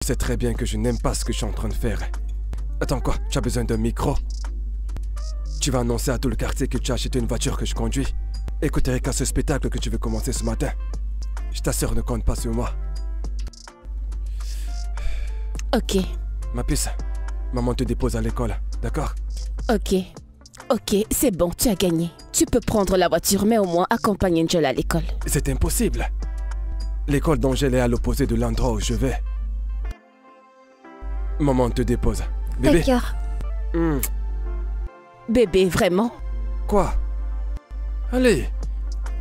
sais très bien que je n'aime pas ce que je suis en train de faire. Attends quoi, tu as besoin d'un micro? Tu vas annoncer à tout le quartier que tu as acheté une voiture que je conduis. Écoute Erika, ce spectacle que tu veux commencer ce matin, je t'assure, ne compte pas sur moi. Ok. Ma puce, maman te dépose à l'école, d'accord? Ok. Ok, c'est bon, tu as gagné. Tu peux prendre la voiture, mais au moins accompagne Angel à l'école. C'est impossible. L'école d'Angèle est à l'opposé de l'endroit où je vais. Maman te dépose. Bébé. D'accord. Bébé, vraiment? Quoi? Allez,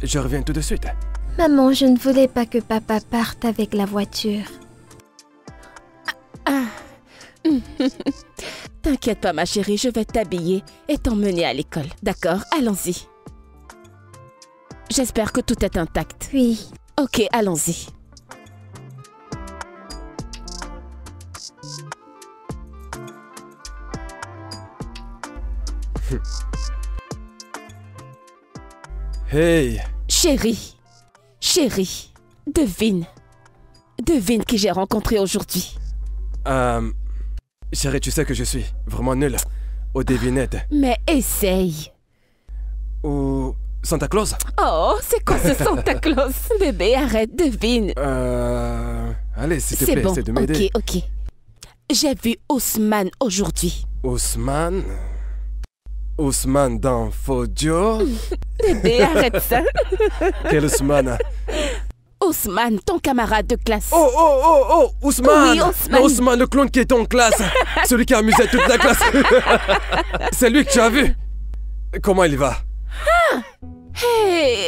je reviens tout de suite. Maman, je ne voulais pas que papa parte avec la voiture. T'inquiète pas ma chérie, je vais t'habiller et t'emmener à l'école. D'accord, allons-y. J'espère que tout est intact. Oui. Ok, allons-y. Hey! Chérie, chérie, devine. Devine qui j'ai rencontré aujourd'hui. Chérie, tu sais que je suis vraiment nul aux devinettes. Mais essaye. Ou Santa Claus? Oh, c'est quoi ce Santa Claus? Bébé, arrête, devine. Allez, s'il te C'est plaît, bon, essaie de m'aider. ok. J'ai vu Ousmane aujourd'hui. Ousmane? Ousmane dans Fodio? Bébé, arrête ça. Quel Ousmane? Ousmane, ton camarade de classe. Oh, Ousmane! Oui, Ousmane. Ousmane, le clown qui est en classe. Celui qui amusait toute la classe. C'est lui que tu as vu. Comment il va?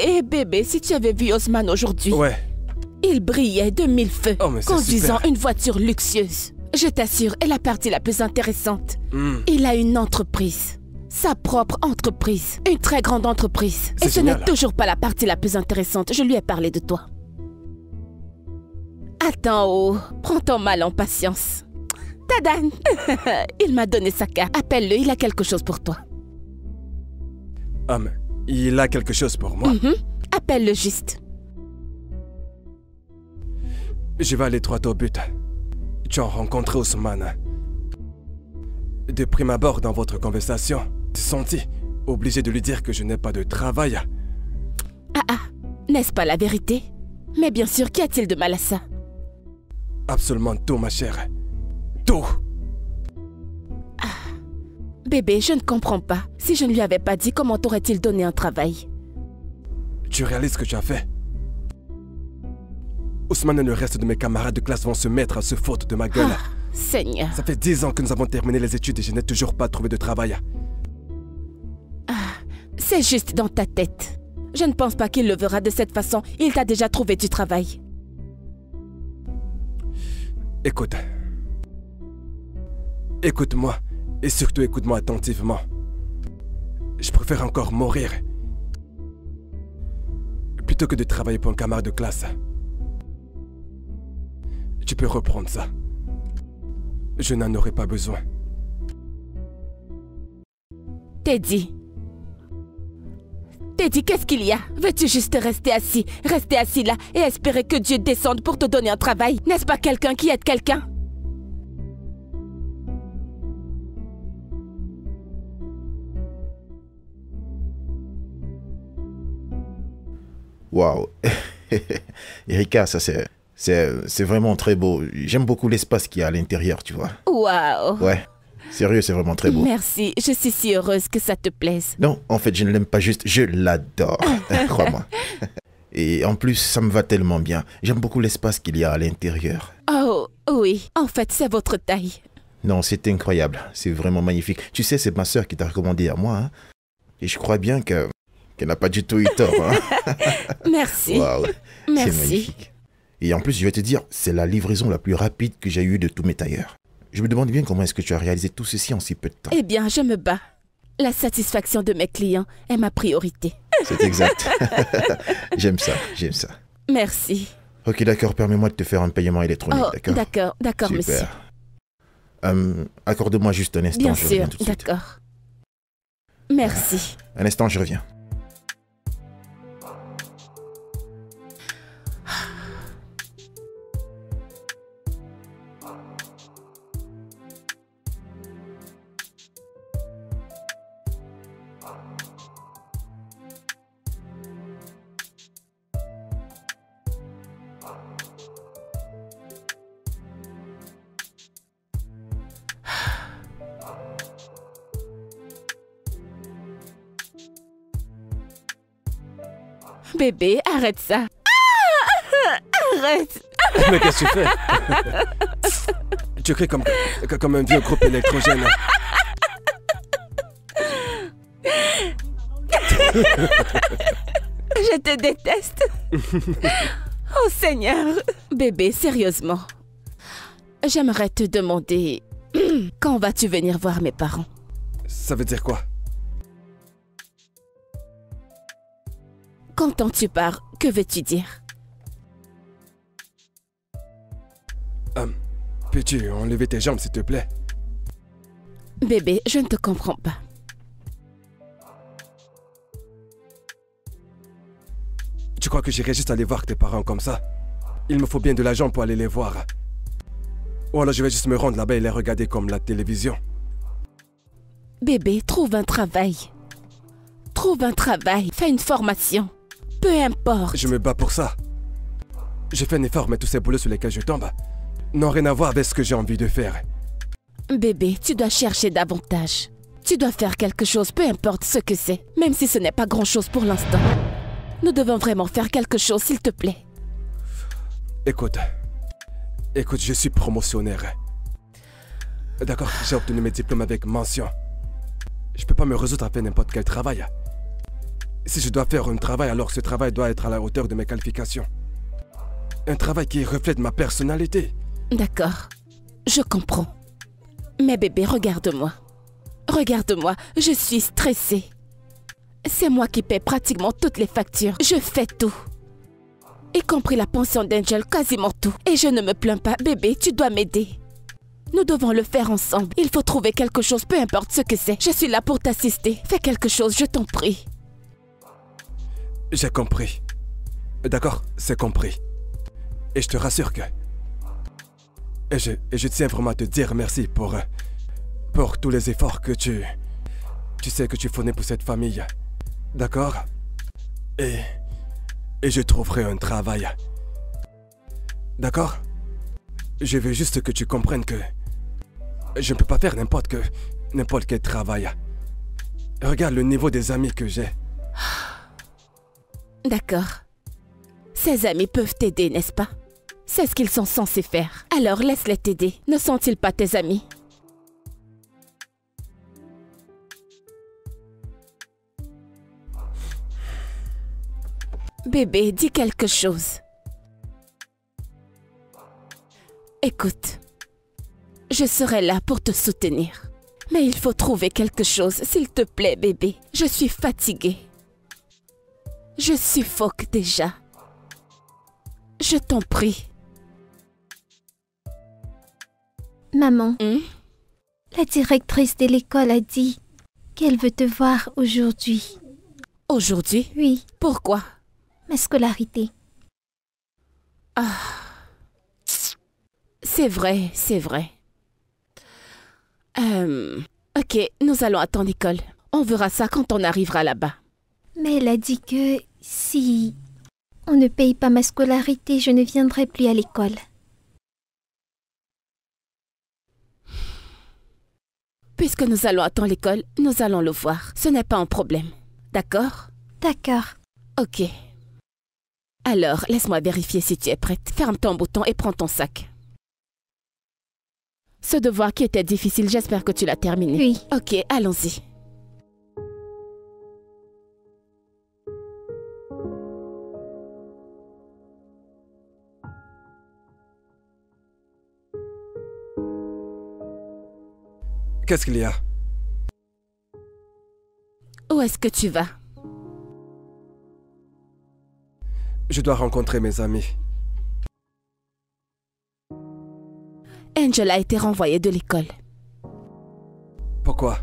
Hé, bébé, si tu avais vu Ousmane aujourd'hui. Ouais. Il brillait de mille feux, Oh, mais c'est conduisant super. une voiture luxueuse. Je t'assure, est la partie la plus intéressante. Il a une entreprise. Sa propre entreprise. Une très grande entreprise. C'est Et ce n'est génial. toujours pas la partie la plus intéressante. Je lui ai parlé de toi. Attends, oh, prends ton mal en patience. Tadan! Il m'a donné sa carte. Appelle-le, il a quelque chose pour toi. Il a quelque chose pour moi. Appelle-le juste. Je vais aller droit au but. Tu as rencontré Ousmane. De prime abord dans votre conversation, tu senti obligé de lui dire que je n'ai pas de travail. N'est-ce pas la vérité? Mais bien sûr, qu'y a-t-il de mal à ça? Absolument tout, ma chère. Tout. Bébé, je ne comprends pas. Si je ne lui avais pas dit, comment t'aurait-il donné un travail? Tu réalises ce que tu as fait? Ousmane et le reste de mes camarades de classe vont se mettre à se foutre de ma gueule. Seigneur. Ça fait 10 ans que nous avons terminé les études et je n'ai toujours pas trouvé de travail. C'est juste dans ta tête. Je ne pense pas qu'il le verra de cette façon. Il t'a déjà trouvé du travail. Écoute. Écoute-moi. Et surtout écoute-moi attentivement. Je préfère encore mourir plutôt que de travailler pour un camarade de classe. Tu peux reprendre ça. Je n'en aurai pas besoin. Teddy. Teddy, qu'est-ce qu'il y a? Veux-tu juste rester assis là et espérer que Dieu descende pour te donner un travail? N'est-ce pas quelqu'un qui aide quelqu'un? Waouh. Erika, ça c'est vraiment très beau. J'aime beaucoup l'espace qu'il y a à l'intérieur, tu vois. Waouh. Ouais. Sérieux, c'est vraiment très beau. Merci, je suis si heureuse que ça te plaise. Non, en fait, je ne l'aime pas juste, je l'adore. Crois-moi. Et en plus, ça me va tellement bien. J'aime beaucoup l'espace qu'il y a à l'intérieur. Oh, oui, en fait, c'est votre taille. Non, c'est incroyable. C'est vraiment magnifique. Tu sais, c'est ma sœur qui t'a recommandé à moi. Hein? Et je crois bien qu'elle n'a pas du tout eu tort. Hein? Merci. Waouh. C'est Merci. magnifique. Et en plus, je vais te dire, c'est la livraison la plus rapide que j'ai eue de tous mes tailleurs. Je me demande bien comment est-ce que tu as réalisé tout ceci en si peu de temps. Eh bien, je me bats. La satisfaction de mes clients est ma priorité. C'est exact. J'aime ça, j'aime ça. Merci. Ok, d'accord, permets-moi de te faire un paiement électronique, Oh, d'accord, monsieur. Super. Accorde-moi juste un instant, Bien je reviens sûr, tout de suite. d'accord. Merci. Un instant, je reviens. Bébé, arrête ça. Arrête. Mais qu'est-ce que tu fais? Tu cries comme un vieux groupe électrogène. Je te déteste. Oh Seigneur. Bébé, sérieusement. J'aimerais te demander... Quand vas-tu venir voir mes parents? Ça veut dire quoi? Quand tu pars, que veux-tu dire? Peux-tu enlever tes jambes, s'il te plaît? Bébé, je ne te comprends pas. Tu crois que j'irai juste aller voir tes parents comme ça? Il me faut bien de l'argent pour aller les voir. Ou alors je vais juste me rendre là-bas et les regarder comme la télévision. Bébé, trouve un travail. Trouve un travail, fais une formation. Peu importe. Je me bats pour ça. J'ai fait un effort, mais tous ces boulots sur lesquels je tombe n'ont rien à voir avec ce que j'ai envie de faire. Bébé, tu dois chercher davantage. Tu dois faire quelque chose, peu importe ce que c'est, même si ce n'est pas grand-chose pour l'instant. Nous devons vraiment faire quelque chose, s'il te plaît. Écoute, je suis promotionnaire. D'accord, j'ai obtenu mes diplômes avec mention. Je peux pas me résoudre à faire n'importe quel travail. Si je dois faire un travail, alors ce travail doit être à la hauteur de mes qualifications. Un travail qui reflète ma personnalité. D'accord, je comprends. Mais bébé, regarde-moi. Regarde-moi, je suis stressée. C'est moi qui paie pratiquement toutes les factures. Je fais tout. Y compris la pension d'Angel, quasiment tout. Et je ne me plains pas. Bébé, tu dois m'aider. Nous devons le faire ensemble. Il faut trouver quelque chose, peu importe ce que c'est. Je suis là pour t'assister. Fais quelque chose, je t'en prie. J'ai compris. D'accord, c'est compris. Et je te rassure que... Et je tiens vraiment à te dire merci pour tous les efforts que tu sais que tu fournis pour cette famille. D'accord? Et je trouverai un travail. D'accord? Je veux juste que tu comprennes que je ne peux pas faire n'importe quel travail. Regarde le niveau des amis que j'ai. D'accord. Ces amis peuvent t'aider, n'est-ce pas? C'est ce qu'ils sont censés faire. Alors laisse-les t'aider. Ne sont-ils pas tes amis? Bébé, dis quelque chose. Écoute, je serai là pour te soutenir. Mais il faut trouver quelque chose, s'il te plaît, bébé. Je suis fatiguée. Je suffoque déjà. Je t'en prie. Maman, la directrice de l'école a dit qu'elle veut te voir aujourd'hui. Aujourd'hui? Oui, Pourquoi? ma scolarité. C'est vrai, c'est vrai. Ok, nous allons attendre l'école. On verra ça quand on arrivera là-bas. Mais elle a dit que si on ne paye pas ma scolarité, je ne viendrai plus à l'école. Puisque nous allons attendre l'école, nous allons le voir. Ce n'est pas un problème. D'accord? D'accord. Ok. Alors, laisse-moi vérifier si tu es prête. Ferme ton bouton et prends ton sac. Ce devoir qui était difficile, j'espère que tu l'as terminé. Oui. Ok, allons-y. Qu'est-ce qu'il y a? Où est-ce que tu vas? Je dois rencontrer mes amis. Angel a été renvoyée de l'école. Pourquoi?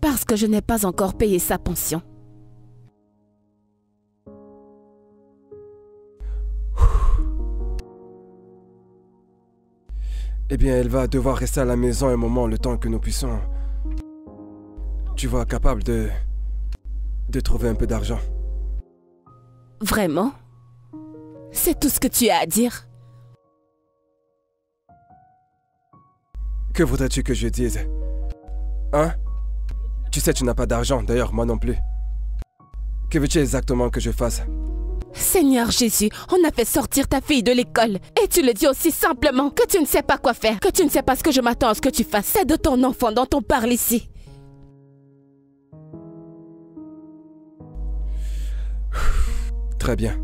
Parce que je n'ai pas encore payé sa pension. Eh bien, elle va devoir rester à la maison un moment, le temps que nous puissions... Tu vois, capable de trouver un peu d'argent. Vraiment? C'est tout ce que tu as à dire? Que voudrais-tu que je dise? Hein? Tu sais, tu n'as pas d'argent, d'ailleurs, moi non plus. Que veux-tu exactement que je fasse? Seigneur Jésus, on a fait sortir ta fille de l'école. Et tu le dis aussi simplement que tu ne sais pas quoi faire, que tu ne sais pas ce que je m'attends à ce que tu fasses. C'est de ton enfant dont on parle ici. Très bien.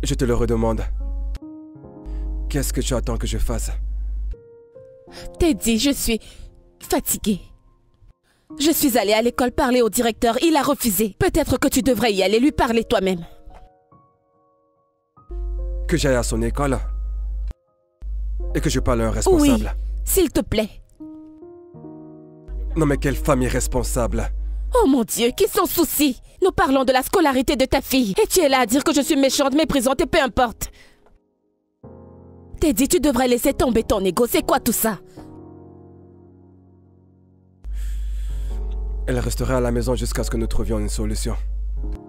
Je te le redemande. Qu'est-ce que tu attends que je fasse? Teddy, je suis fatiguée. Je suis allée à l'école parler au directeur, il a refusé. Peut-être que tu devrais y aller lui parler toi-même. Que j'aille à son école et que je parle à un responsable. Oui, s'il te plaît. Non mais quelle femme irresponsable. Oh mon Dieu, qui s'en soucie? Nous parlons de la scolarité de ta fille. Et tu es là à dire que je suis méchante, méprisante et peu importe. Teddy, tu devrais laisser tomber ton ego. C'est quoi tout ça? Elle resterait à la maison jusqu'à ce que nous trouvions une solution.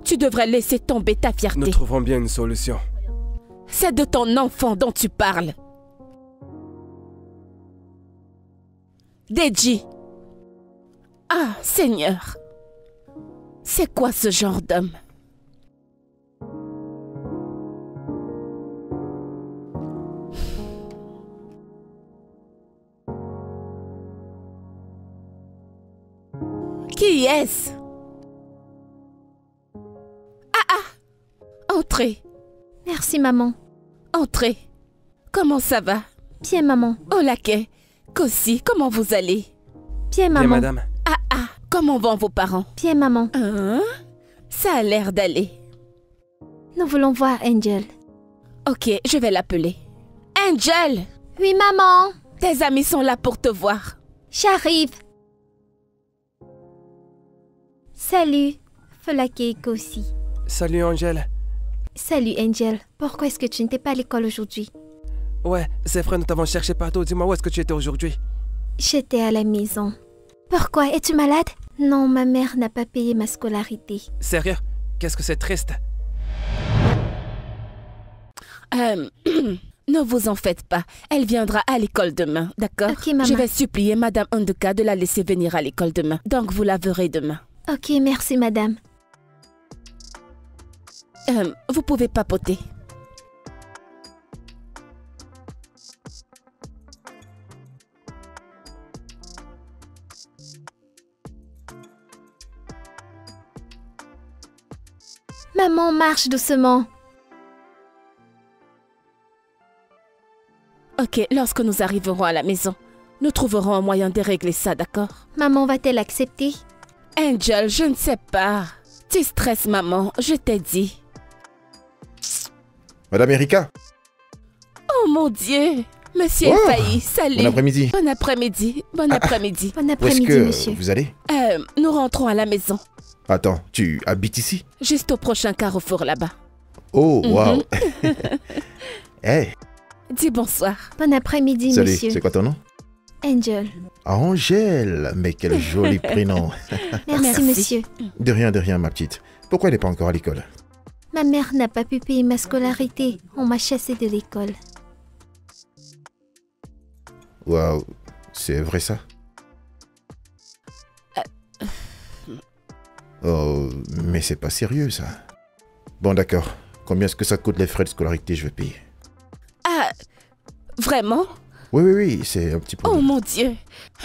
Tu devrais laisser tomber ta fierté. Nous trouverons bien une solution. C'est de ton enfant dont tu parles. Deji. Ah, Seigneur. C'est quoi ce genre d'homme? Qui est-ce? Entrez. Merci, maman. Entrez. Comment ça va? Bien, maman. Olake, Kossi, comment vous allez? Bien, maman. Bien, madame. Comment vont vos parents? Bien, maman. Hein? Ça a l'air d'aller. Nous voulons voir Angel. Ok, je vais l'appeler. Angel! Oui, maman. Tes amis sont là pour te voir. J'arrive. Salut, Folake et Kossi. Salut Angèle. Salut, Angel. Pourquoi est-ce que tu n'étais pas à l'école aujourd'hui? Ouais, c'est vrai, nous t'avons cherché partout. Dis-moi, où est-ce que tu étais aujourd'hui? J'étais à la maison. Pourquoi? Es-tu malade? Non, ma mère n'a pas payé ma scolarité. Sérieux? Qu'est-ce que c'est triste? Ne vous en faites pas. Elle viendra à l'école demain, d'accord? Ok, maman. Je vais supplier Madame Ondeka de la laisser venir à l'école demain. Donc vous la verrez demain. Ok, merci, madame. Vous pouvez papoter. Maman, marche doucement. Ok, lorsque nous arriverons à la maison, nous trouverons un moyen de régler ça, d'accord? Maman va-t-elle accepter? Angel, je ne sais pas. Tu stresses, maman, je t'ai dit. Madame Erika. Oh mon Dieu! Monsieur Oh, Failli, salut. Bon après-midi. Bon après-midi. Bon après-midi. Bon Où est-ce après-midi, que monsieur. vous allez? Nous rentrons à la maison. Attends, tu habites ici? Juste au prochain carrefour là-bas. Oh, waouh. Hey, Dis bonsoir. Bon après-midi, salut, monsieur. c'est quoi ton nom? Angel. Angèle, mais quel joli prénom. Merci, Merci. monsieur. De rien, ma petite. Pourquoi elle n'est pas encore à l'école? Ma mère n'a pas pu payer ma scolarité. On m'a chassée de l'école. Waouh, c'est vrai ça? Oh, mais c'est pas sérieux ça. Bon d'accord, combien est-ce que ça coûte les frais de scolarité, je vais payer? Ah, vraiment? Oui, c'est un petit peu... Oh mon Dieu.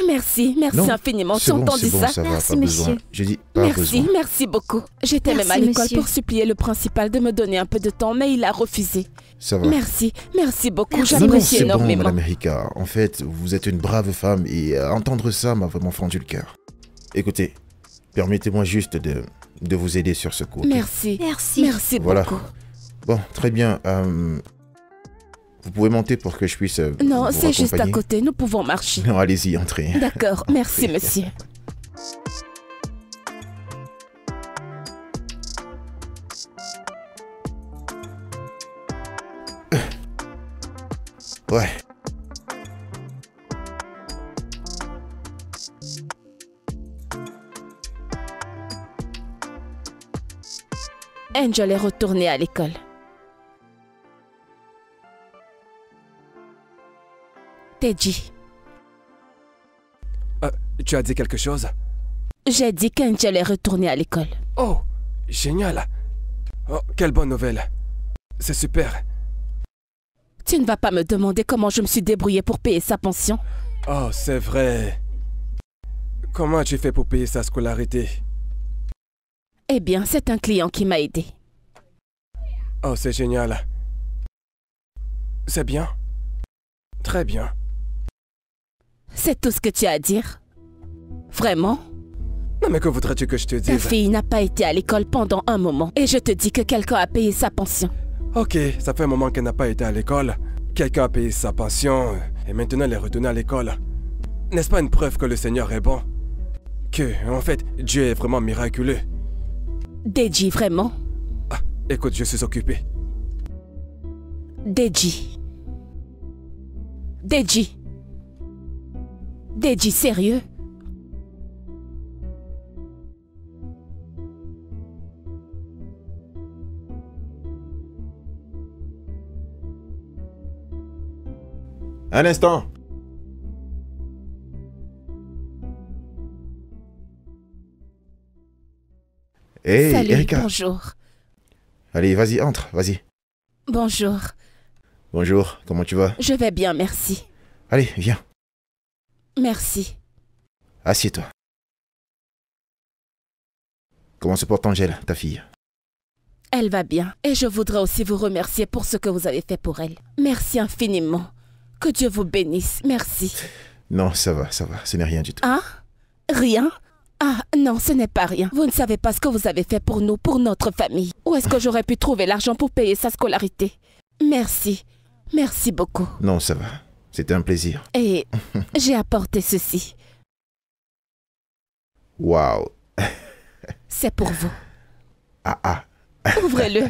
Merci, merci Non, infiniment. Tu c'est as bon, entendu c'est bon, ça? ça va, Merci, pas besoin. monsieur. Je dis pas Merci, besoin. merci beaucoup. J'étais même à Merci, l'école monsieur. pour supplier le principal de me donner un peu de temps, mais il a refusé. Ça va. Merci, merci beaucoup. Merci. Non, J'apprécie c'est bon, énormément. Madame Erika. En fait, vous êtes une brave femme et entendre ça m'a vraiment fendu le cœur. Écoutez, permettez-moi juste de vous aider sur ce coup. Ok? Merci. Merci. Merci Voilà. beaucoup. Bon, très bien. Vous pouvez monter pour que je puisse Non, vous c'est juste à raccompagner? côté. Nous pouvons marcher. Non, allez-y, entrez. D'accord, merci monsieur. Ouais. Angel est retournée à l'école. Teddy, Tu as dit quelque chose? j'ai dit qu'Angel est retournée à l'école. Oh, génial. Oh, quelle bonne nouvelle. C'est super. Tu ne vas pas me demander comment je me suis débrouillée pour payer sa pension? Oh, c'est vrai. Comment tu fais pour payer sa scolarité? Eh bien, c'est un client qui m'a aidé. Oh, c'est génial. C'est bien. Très bien. C'est tout ce que tu as à dire? Vraiment? Non, mais que voudrais-tu que je te Ta dise? fille n'a pas été à l'école pendant un moment et je te dis que quelqu'un a payé sa pension. Ok, ça fait un moment qu'elle n'a pas été à l'école. Quelqu'un a payé sa pension et maintenant elle est retournée à l'école. N'est-ce pas une preuve que le Seigneur est bon? Que, en fait, Dieu est vraiment miraculeux. Deji, vraiment? Ah, écoute, je suis occupé. Deji. Deji. Deji, sérieux? Un instant. Hey, Salut, Erika. bonjour. Allez, vas-y, entre, vas-y. Bonjour. Bonjour, comment tu vas? Je vais bien, merci. Allez, viens, Merci. assieds-toi. Comment se porte Angèle, ta fille? Elle va bien et je voudrais aussi vous remercier pour ce que vous avez fait pour elle. Merci infiniment. Que Dieu vous bénisse. Merci. Non, ça va, ce n'est rien du tout. Hein? Rien? Ah non, ce n'est pas rien. Vous ne savez pas ce que vous avez fait pour nous, pour notre famille. Où est-ce que j'aurais pu trouver l'argent pour payer sa scolarité? Merci. Merci beaucoup. Non, ça va, c'était un plaisir. Et j'ai apporté ceci. Waouh. C'est pour vous. Ah. Ouvrez-le.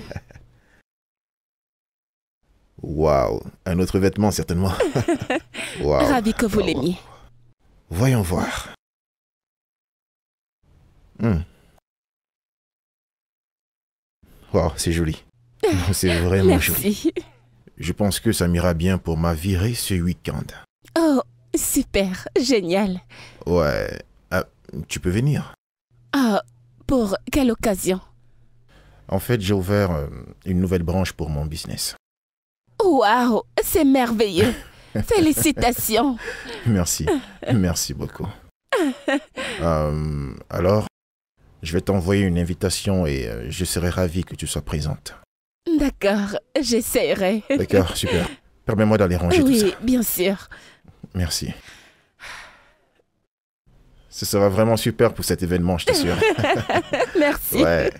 Waouh, un autre vêtement certainement. Waouh. Ravi que vous l'aimiez. Voyons voir. Waouh, c'est joli. C'est vraiment joli. Merci. Je pense que ça m'ira bien pour ma virée ce week-end. Oh, super, génial. Ouais, tu peux venir. Ah, pour quelle occasion? En fait, j'ai ouvert une nouvelle branche pour mon business. Waouh, c'est merveilleux. Félicitations. Merci, merci beaucoup. Alors, je vais t'envoyer une invitation et je serai ravi que tu sois présente. D'accord, j'essaierai. D'accord, super. Permets-moi d'aller ranger tout ça. Oui, bien sûr. Merci. Ce sera vraiment super pour cet événement, je t'assure. Merci. Ouais.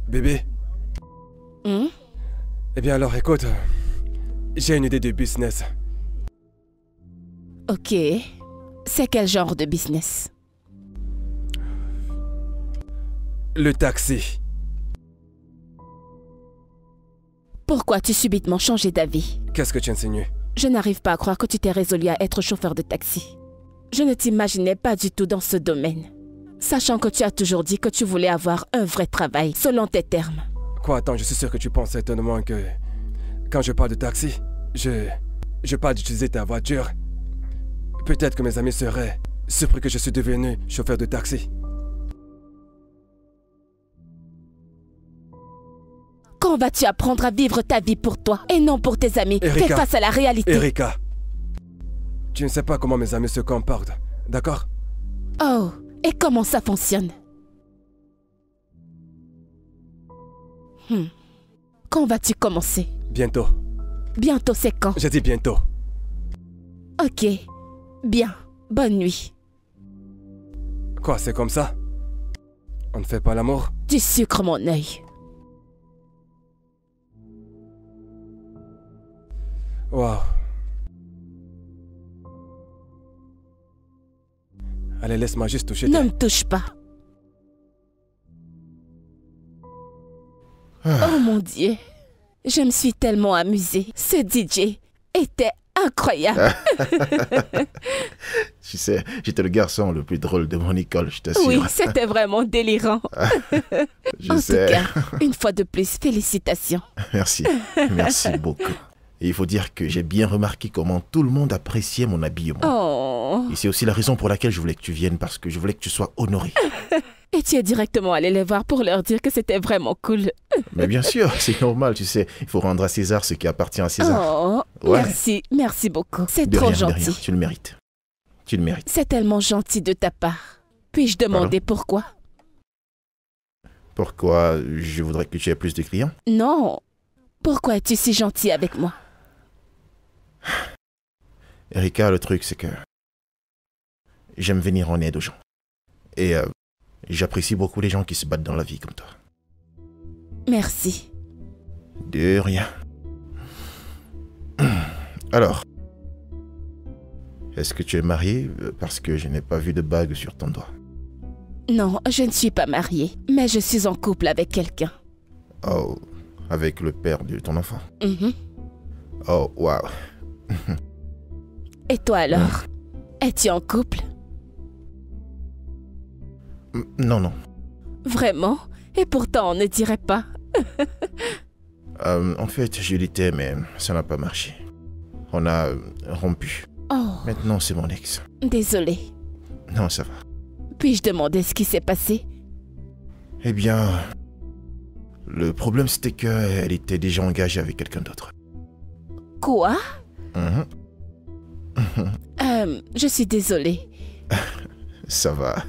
Bébé, Hmm? eh bien alors écoute, j'ai une idée de business. Ok. C'est quel genre de business? Le taxi. Pourquoi as-tu subitement changé d'avis? Qu'est-ce que tu insinues? Je n'arrive pas à croire que tu t'es résolu à être chauffeur de taxi. Je ne t'imaginais pas du tout dans ce domaine. Sachant que tu as toujours dit que tu voulais avoir un vrai travail, selon tes termes. Quoi, attends, je suis sûr que tu penses certainement que... Quand je parle de taxi, je parle d'utiliser ta voiture. Peut-être que mes amis seraient surpris que je suis devenu chauffeur de taxi. Quand vas-tu apprendre à vivre ta vie pour toi et non pour tes amis? Erika. Fais face à la réalité. Erika, tu ne sais pas comment mes amis se comportent, d'accord? Oh, et comment ça fonctionne? Quand vas-tu commencer? Bientôt. Bientôt, c'est quand? J'ai dit bientôt. Ok. Bien. Bonne nuit. Quoi, c'est comme ça? On ne fait pas l'amour? Tu sucres mon œil. Waouh. Allez, laisse-moi juste toucher Ne tes... me touche pas. Oh mon Dieu. Je me suis tellement amusée. Ce DJ était incroyable. Tu sais, j'étais le garçon le plus drôle de mon école, je t'assure. Oui, c'était vraiment délirant. Je En sais. tout cas, une fois de plus, félicitations. Merci, merci beaucoup. Et il faut dire que j'ai bien remarqué comment tout le monde appréciait mon habillement. Oh. Et c'est aussi la raison pour laquelle je voulais que tu viennes, parce que je voulais que tu sois honorée. Et tu es directement allé les voir pour leur dire que c'était vraiment cool. Mais bien sûr, c'est normal, tu sais. Il faut rendre à César ce qui appartient à César. Oh, Ouais. merci beaucoup. C'est De trop rien, de rien. gentil. Tu le mérites. Tu le mérites. C'est tellement gentil de ta part. Puis-je demander pourquoi? Pourquoi je voudrais que tu aies plus de clients? Non. Pourquoi es-tu si gentil avec moi? Erika, le truc, c'est que j'aime venir en aide aux gens. Et j'apprécie beaucoup les gens qui se battent dans la vie comme toi. Merci. De rien. Alors, est-ce que tu es mariée? Parce que je n'ai pas vu de bague sur ton doigt. Non, je ne suis pas mariée, mais je suis en couple avec quelqu'un. Oh, avec le père de ton enfant. Mhm. Oh, waouh. Et toi alors? Es-tu en couple? Non, non. Vraiment? Et pourtant on ne dirait pas. En fait, je l'étais, mais ça n'a pas marché. On a rompu. Oh, Maintenant, c'est mon ex. désolée. Non, ça va. Puis-je demander ce qui s'est passé? Eh bien, le problème, c'était qu'elle était déjà engagée avec quelqu'un d'autre. Quoi? Mhm. Je suis désolée. Ça va.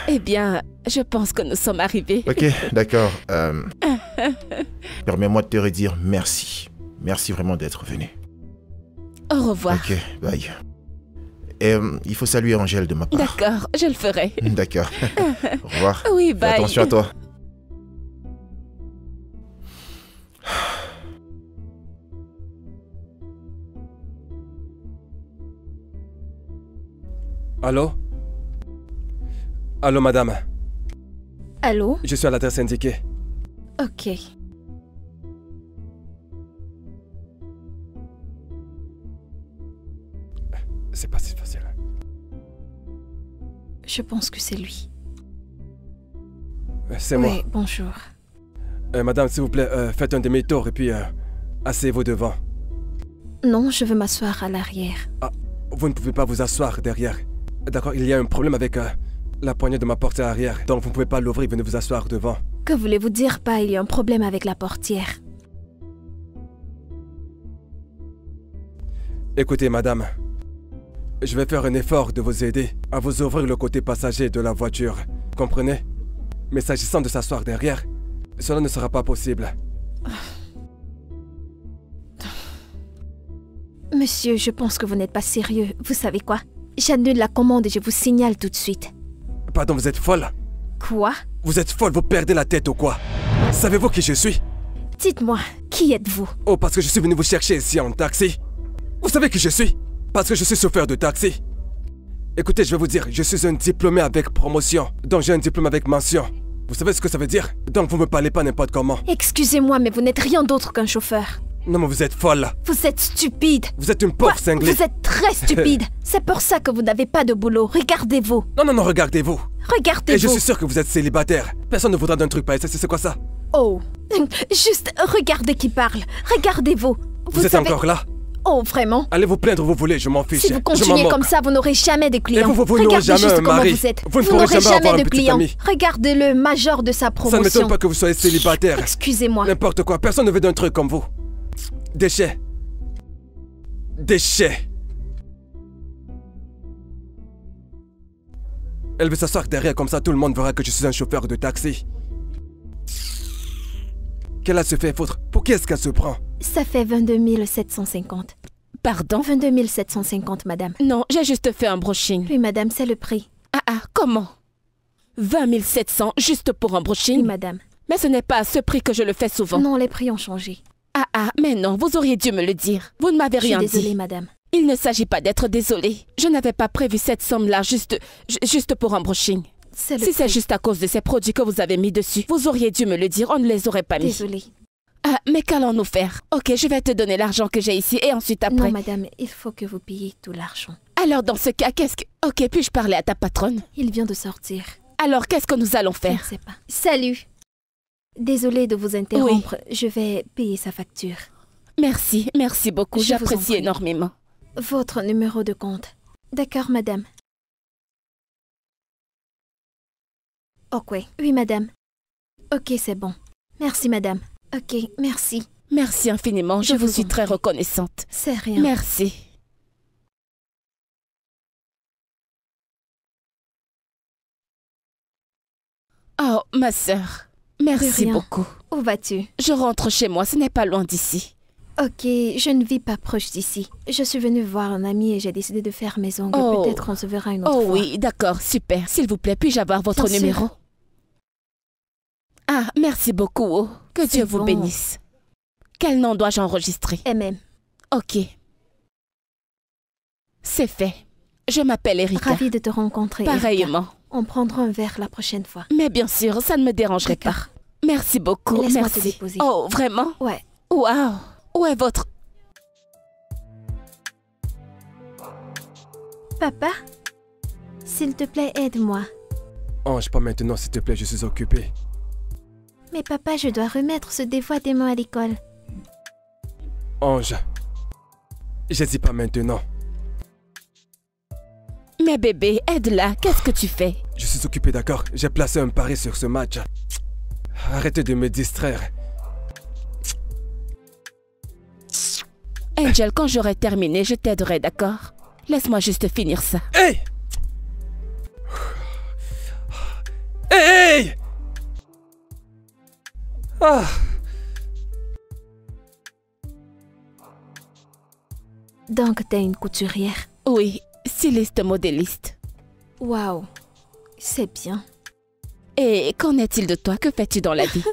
Eh bien, je pense que nous sommes arrivés. Ok, d'accord. Permets-moi de te redire merci. Merci vraiment d'être venu. Au revoir. Ok, bye. Et il faut saluer Angèle de ma part. D'accord, je le ferai. D'accord. Au revoir. Oui, Fais bye. attention à toi. Allô? Allô, madame. Allô? Je suis à l'adresse indiquée. Ok. C'est pas si facile. Je pense que c'est lui. C'est moi. Oui, bonjour. Madame, s'il vous plaît, faites un demi-tour et puis asseyez-vous devant. Non, je veux m'asseoir à l'arrière. Ah, vous ne pouvez pas vous asseoir derrière. D'accord, il y a un problème avec la poignée de ma portière arrière. Donc vous ne pouvez pas l'ouvrir, venez vous asseoir devant. Que voulez-vous dire par il y a un problème avec la portière? Écoutez, madame. Je vais faire un effort de vous aider à vous ouvrir le côté passager de la voiture. Comprenez? Mais s'agissant de s'asseoir derrière, cela ne sera pas possible. Monsieur, je pense que vous n'êtes pas sérieux. Vous savez quoi? J'annule la commande et je vous signale tout de suite. Pardon, vous êtes folle? Quoi? Vous êtes folle, vous perdez la tête ou quoi? Savez-vous qui je suis? Dites-moi, qui êtes-vous? Oh, parce que je suis venu vous chercher ici en taxi. Vous savez qui je suis? Parce que je suis chauffeur de taxi. Écoutez, je vais vous dire, je suis un diplômé avec promotion. Donc j'ai un diplôme avec mention. Vous savez ce que ça veut dire? Donc vous me parlez pas n'importe comment. Excusez-moi, mais vous n'êtes rien d'autre qu'un chauffeur. Non mais vous êtes folle. Vous êtes stupide. Vous êtes une pauvre Quoi? cinglée. Vous êtes très stupide. C'est pour ça que vous n'avez pas de boulot. Regardez-vous. Non, non, non, regardez-vous. Et je Regardez-vous. suis sûr que vous êtes célibataire. Personne ne voudra d'un truc pareil. C'est quoi ça? Oh. Juste regardez qui parle. Regardez-vous. Vous êtes savez... encore là? Oh, vraiment? Allez vous plaindre où vous voulez, je m'en fiche. Si vous Je m'en continuez moque. comme ça, vous n'aurez jamais de clients. vous n'aurez Regardez jamais juste un comment mari. vous êtes. Vous ne pourrez n'aurez jamais avoir un de petit clients. ami. Regardez-le, major de sa Ça promotion. ne m'étonne pas que vous soyez célibataire. Excusez-moi. N'importe quoi, personne ne veut d'un truc comme vous. Déchets. Déchets. Elle veut s'asseoir derrière comme ça, tout le monde verra que je suis un chauffeur de taxi. Qu'elle a se fait foutre? Pour qui est-ce qu'elle se prend? Ça fait 22 750. Pardon? 22 750, madame. Non, j'ai juste fait un brushing. Oui, madame, c'est le prix. Ah, comment? 20 700 juste pour un brushing? Oui, madame. Mais ce n'est pas à ce prix que je le fais souvent. Non, les prix ont changé. Mais non, vous auriez dû me le dire. Vous ne m'avez Je suis rien désolée, dit. madame. Il ne s'agit pas d'être désolée. Je n'avais pas prévu cette somme-là juste pour un brushing. C'est le Si c'est prix. juste à cause de ces produits que vous avez mis dessus, vous auriez dû me le dire, on ne les aurait pas mis. Désolée. Ah, mais qu'allons-nous faire? Ok, je vais te donner l'argent que j'ai ici et ensuite après. Non, madame, il faut que vous payiez tout l'argent. Alors dans ce cas, qu'est-ce que... Ok, puis-je parler à ta patronne? Il vient de sortir. Alors qu'est-ce que nous allons Je ne faire? sais pas. Salut. Désolée de vous interrompre, je vais payer sa facture. Merci, merci beaucoup, Je vous en j'apprécie prie. énormément. Votre numéro de compte. D'accord, madame. Ok, oui, madame. Ok, c'est bon. Merci, madame. Ok, merci. Merci infiniment, je Je vous vous suis en très prie. reconnaissante. C'est rien. Merci. Oh, ma sœur, merci rien. beaucoup. Où vas-tu? Je rentre chez moi, ce n'est pas loin d'ici. Ok, je ne vis pas proche d'ici. Je suis venue voir un ami et j'ai décidé de faire mes ongles. Oh. Peut-être on se verra une autre Oh fois. oui, d'accord, super. S'il vous plaît, puis-je avoir votre Bien sûr. numéro? Ah, merci beaucoup. Oh. Que C'est Dieu vous bon. bénisse. Quel nom dois-je enregistrer? MM, Ok. C'est fait. Je m'appelle Erika. ravie de te rencontrer. Erika. Pareillement. On prendra un verre la prochaine fois. Mais bien sûr, ça ne me dérangerait pas. D'accord. Merci beaucoup, Laisse-moi te merci. déposer. Oh, vraiment? Ouais. Waouh. Où est votre... Papa, s'il te plaît, aide-moi. Ange, pas maintenant, s'il te plaît, je suis occupé. Mais papa, je dois remettre ce devoir demain à l'école. Ange, je dis pas maintenant. Mais bébé, aide-la. Qu'est-ce que tu fais? Je suis occupé, d'accord? J'ai placé un pari sur ce match. Arrêtez de me distraire. Angel, quand j'aurai terminé, je t'aiderai, d'accord? Laisse-moi juste finir ça. Hey! Hey! Ah! Donc, t'es une couturière. Oui, styliste modéliste. Waouh, c'est bien. Et qu'en est-il de toi? Que fais-tu dans la vie?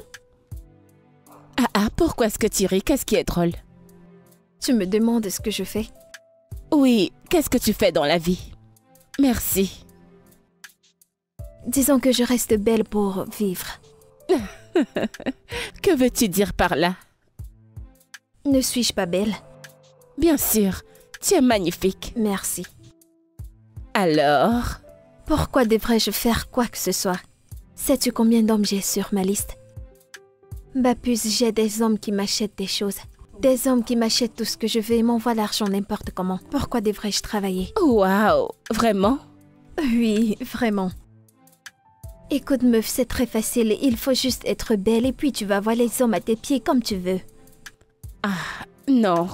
Pourquoi est-ce que tu ris? Qu'est-ce qui est drôle? Tu me demandes ce que je fais? Oui, qu'est-ce que tu fais dans la vie? Merci. Disons que je reste belle pour vivre. Que veux-tu dire par là? Ne suis-je pas belle? Bien sûr, tu es magnifique. Merci. Alors? Pourquoi devrais-je faire quoi que ce soit? Sais-tu combien d'hommes j'ai sur ma liste? Bapus, j'ai des hommes qui m'achètent des choses. Des hommes qui m'achètent tout ce que je veux et m'envoient l'argent n'importe comment. Pourquoi devrais-je travailler? Waouh, vraiment? Oui, vraiment. Écoute, meuf, c'est très facile. Il faut juste être belle et puis tu vas voir les hommes à tes pieds comme tu veux. Non.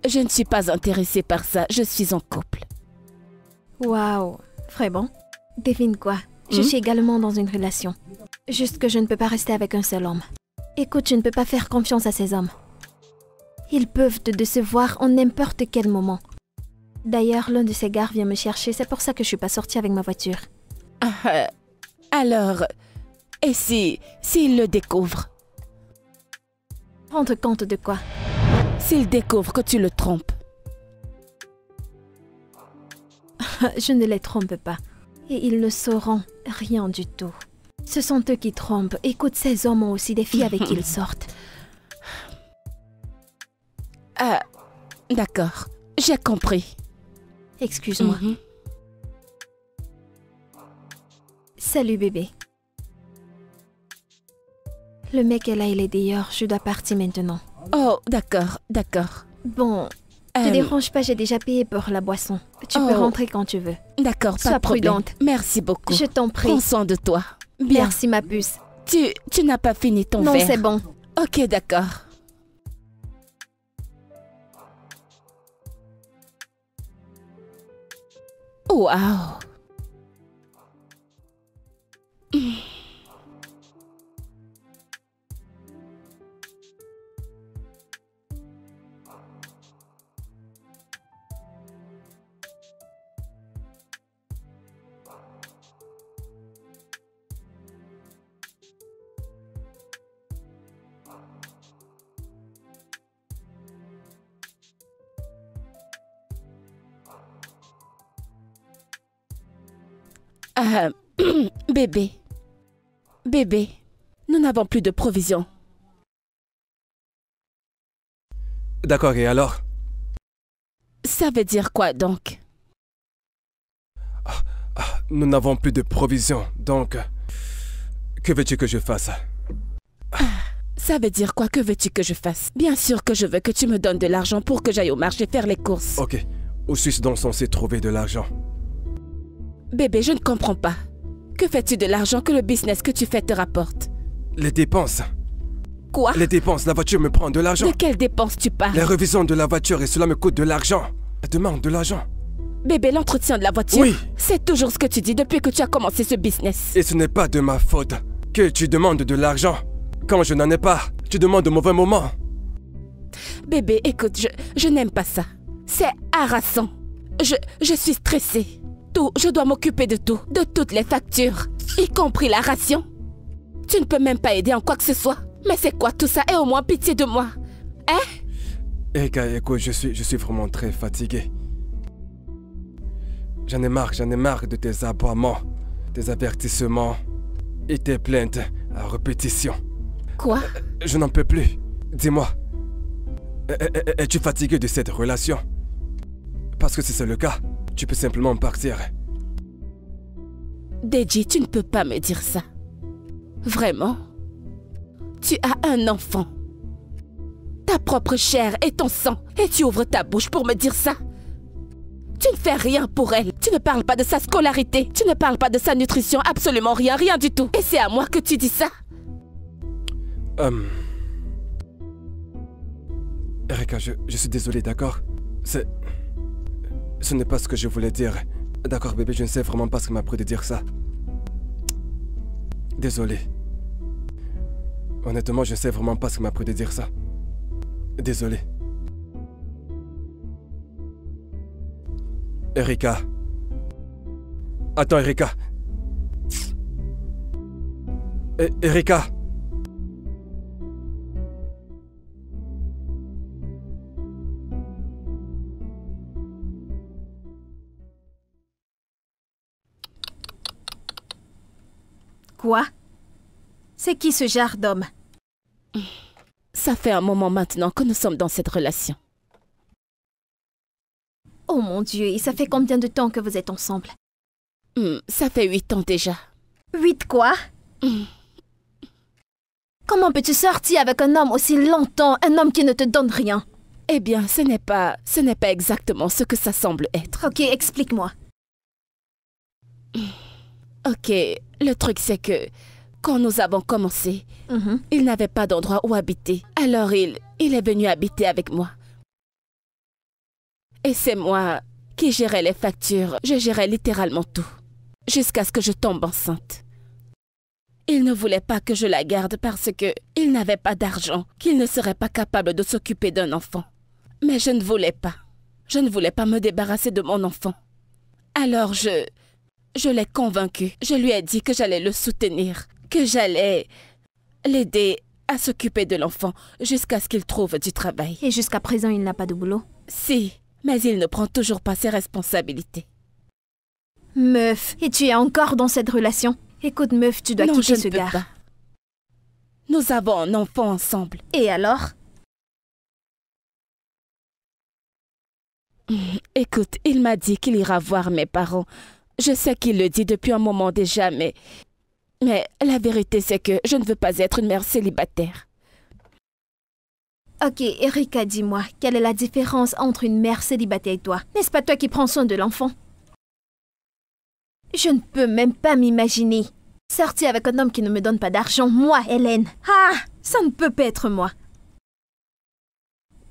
Je ne suis pas intéressée par ça. Je suis en couple. Waouh, vraiment? Devine quoi? Je suis également dans une relation. Juste que je ne peux pas rester avec un seul homme. Écoute, je ne peux pas faire confiance à ces hommes. Ils peuvent te décevoir en n'importe quel moment. D'ailleurs, l'un de ces gars vient me chercher. C'est pour ça que je suis pas sortie avec ma voiture. Alors, et s'il le découvre? Rendre compte de quoi? S'il découvre que tu le trompes? Je ne les trompe pas. Et ils ne sauront rien du tout. Ce sont eux qui trompent. Écoute, ces hommes ont aussi des filles avec qui ils sortent. D'accord, j'ai compris. Excuse-moi. Salut bébé. Le mec est là, il est dehors. Je dois partir maintenant. Oh, d'accord, d'accord. Bon, te dérange pas, j'ai déjà payé pour la boisson. Tu peux rentrer quand tu veux. D'accord, pas Sois de problème. prudente. Merci beaucoup. Je t'en prie. Prends soin de toi. Bien. Merci ma puce. Tu n'as pas fini ton Non, verre. c'est bon. Ok, d'accord. Waouh. Bébé. Bébé, nous n'avons plus de provisions. D'accord, et alors? Ça veut dire quoi donc? Nous n'avons plus de provisions, donc... Que veux-tu que je fasse? Ça veut dire quoi? Que veux-tu que je fasse? Bien sûr que je veux que tu me donnes de l'argent pour que j'aille au marché faire les courses. Ok. Où suis-je donc censé trouver de l'argent? Bébé, je ne comprends pas. Que fais-tu de l'argent que le business que tu fais te rapporte? Les dépenses. Quoi? Les dépenses, la voiture me prend de l'argent. De quelles dépenses tu parles? Les révisions de la voiture et cela me coûte de l'argent. Elle demande de l'argent. Bébé, l'entretien de la voiture? Oui. C'est toujours ce que tu dis depuis que tu as commencé ce business. Et ce n'est pas de ma faute que tu demandes de l'argent. Quand je n'en ai pas, tu demandes au mauvais moment. Bébé, écoute, je n'aime pas ça. C'est harassant. Je suis stressée. Tout, je dois m'occuper de tout, de toutes les factures, y compris la ration. Tu ne peux même pas aider en quoi que ce soit. Mais c'est quoi tout ça? Aie au moins pitié de moi. Hein? Erika, écoute, je suis vraiment très fatigué. J'en ai marre de tes aboiements, tes avertissements et tes plaintes à répétition. Quoi? Je n'en peux plus. Dis-moi, es-tu fatigué de cette relation? Parce que si c'est le cas, tu peux simplement partir. Deji, tu ne peux pas me dire ça. Vraiment? Tu as un enfant. Ta propre chair et ton sang. Et tu ouvres ta bouche pour me dire ça? Tu ne fais rien pour elle. Tu ne parles pas de sa scolarité. Tu ne parles pas de sa nutrition. Absolument rien, rien du tout. Et c'est à moi que tu dis ça? Erika, je suis désolé, d'accord? Ce n'est pas ce que je voulais dire. D'accord, bébé, je ne sais vraiment pas ce qui m'a pris de dire ça. Désolé. Honnêtement, je ne sais vraiment pas ce qui m'a pris de dire ça. Désolé. Erika. Attends, Erika. Erika. Quoi? C'est qui ce genre d'homme? Ça fait un moment maintenant que nous sommes dans cette relation. Oh mon Dieu, et ça fait combien de temps que vous êtes ensemble? Ça fait 8 ans déjà. 8 quoi? Comment peux-tu sortir avec un homme aussi longtemps, un homme qui ne te donne rien? Eh bien, ce n'est pas exactement ce que ça semble être. Ok, explique-moi. Ok, le truc c'est que quand nous avons commencé, il n'avait pas d'endroit où habiter. Alors il est venu habiter avec moi. Et c'est moi qui gérais les factures. Je gérais littéralement tout. Jusqu'à ce que je tombe enceinte. Il ne voulait pas que je la garde parce que il n'avait pas d'argent, qu'il ne serait pas capable de s'occuper d'un enfant. Mais je ne voulais pas. Je ne voulais pas me débarrasser de mon enfant. Alors je l'ai convaincu. Je lui ai dit que j'allais le soutenir, que j'allais l'aider à s'occuper de l'enfant jusqu'à ce qu'il trouve du travail. Et jusqu'à présent, il n'a pas de boulot? Si, mais il ne prend toujours pas ses responsabilités. Meuf, et tu es encore dans cette relation? Écoute, meuf, tu dois quitter ce gars. Pas. Nous avons un enfant ensemble. Et alors? Écoute, il m'a dit qu'il ira voir mes parents. Je sais qu'il le dit depuis un moment déjà, mais la vérité c'est que je ne veux pas être une mère célibataire. Ok, Erika, dis-moi, quelle est la différence entre une mère célibataire et toi? N'est-ce pas toi qui prends soin de l'enfant? Je ne peux même pas m'imaginer sortir avec un homme qui ne me donne pas d'argent, moi, Hélène. Ah, ça ne peut pas être moi.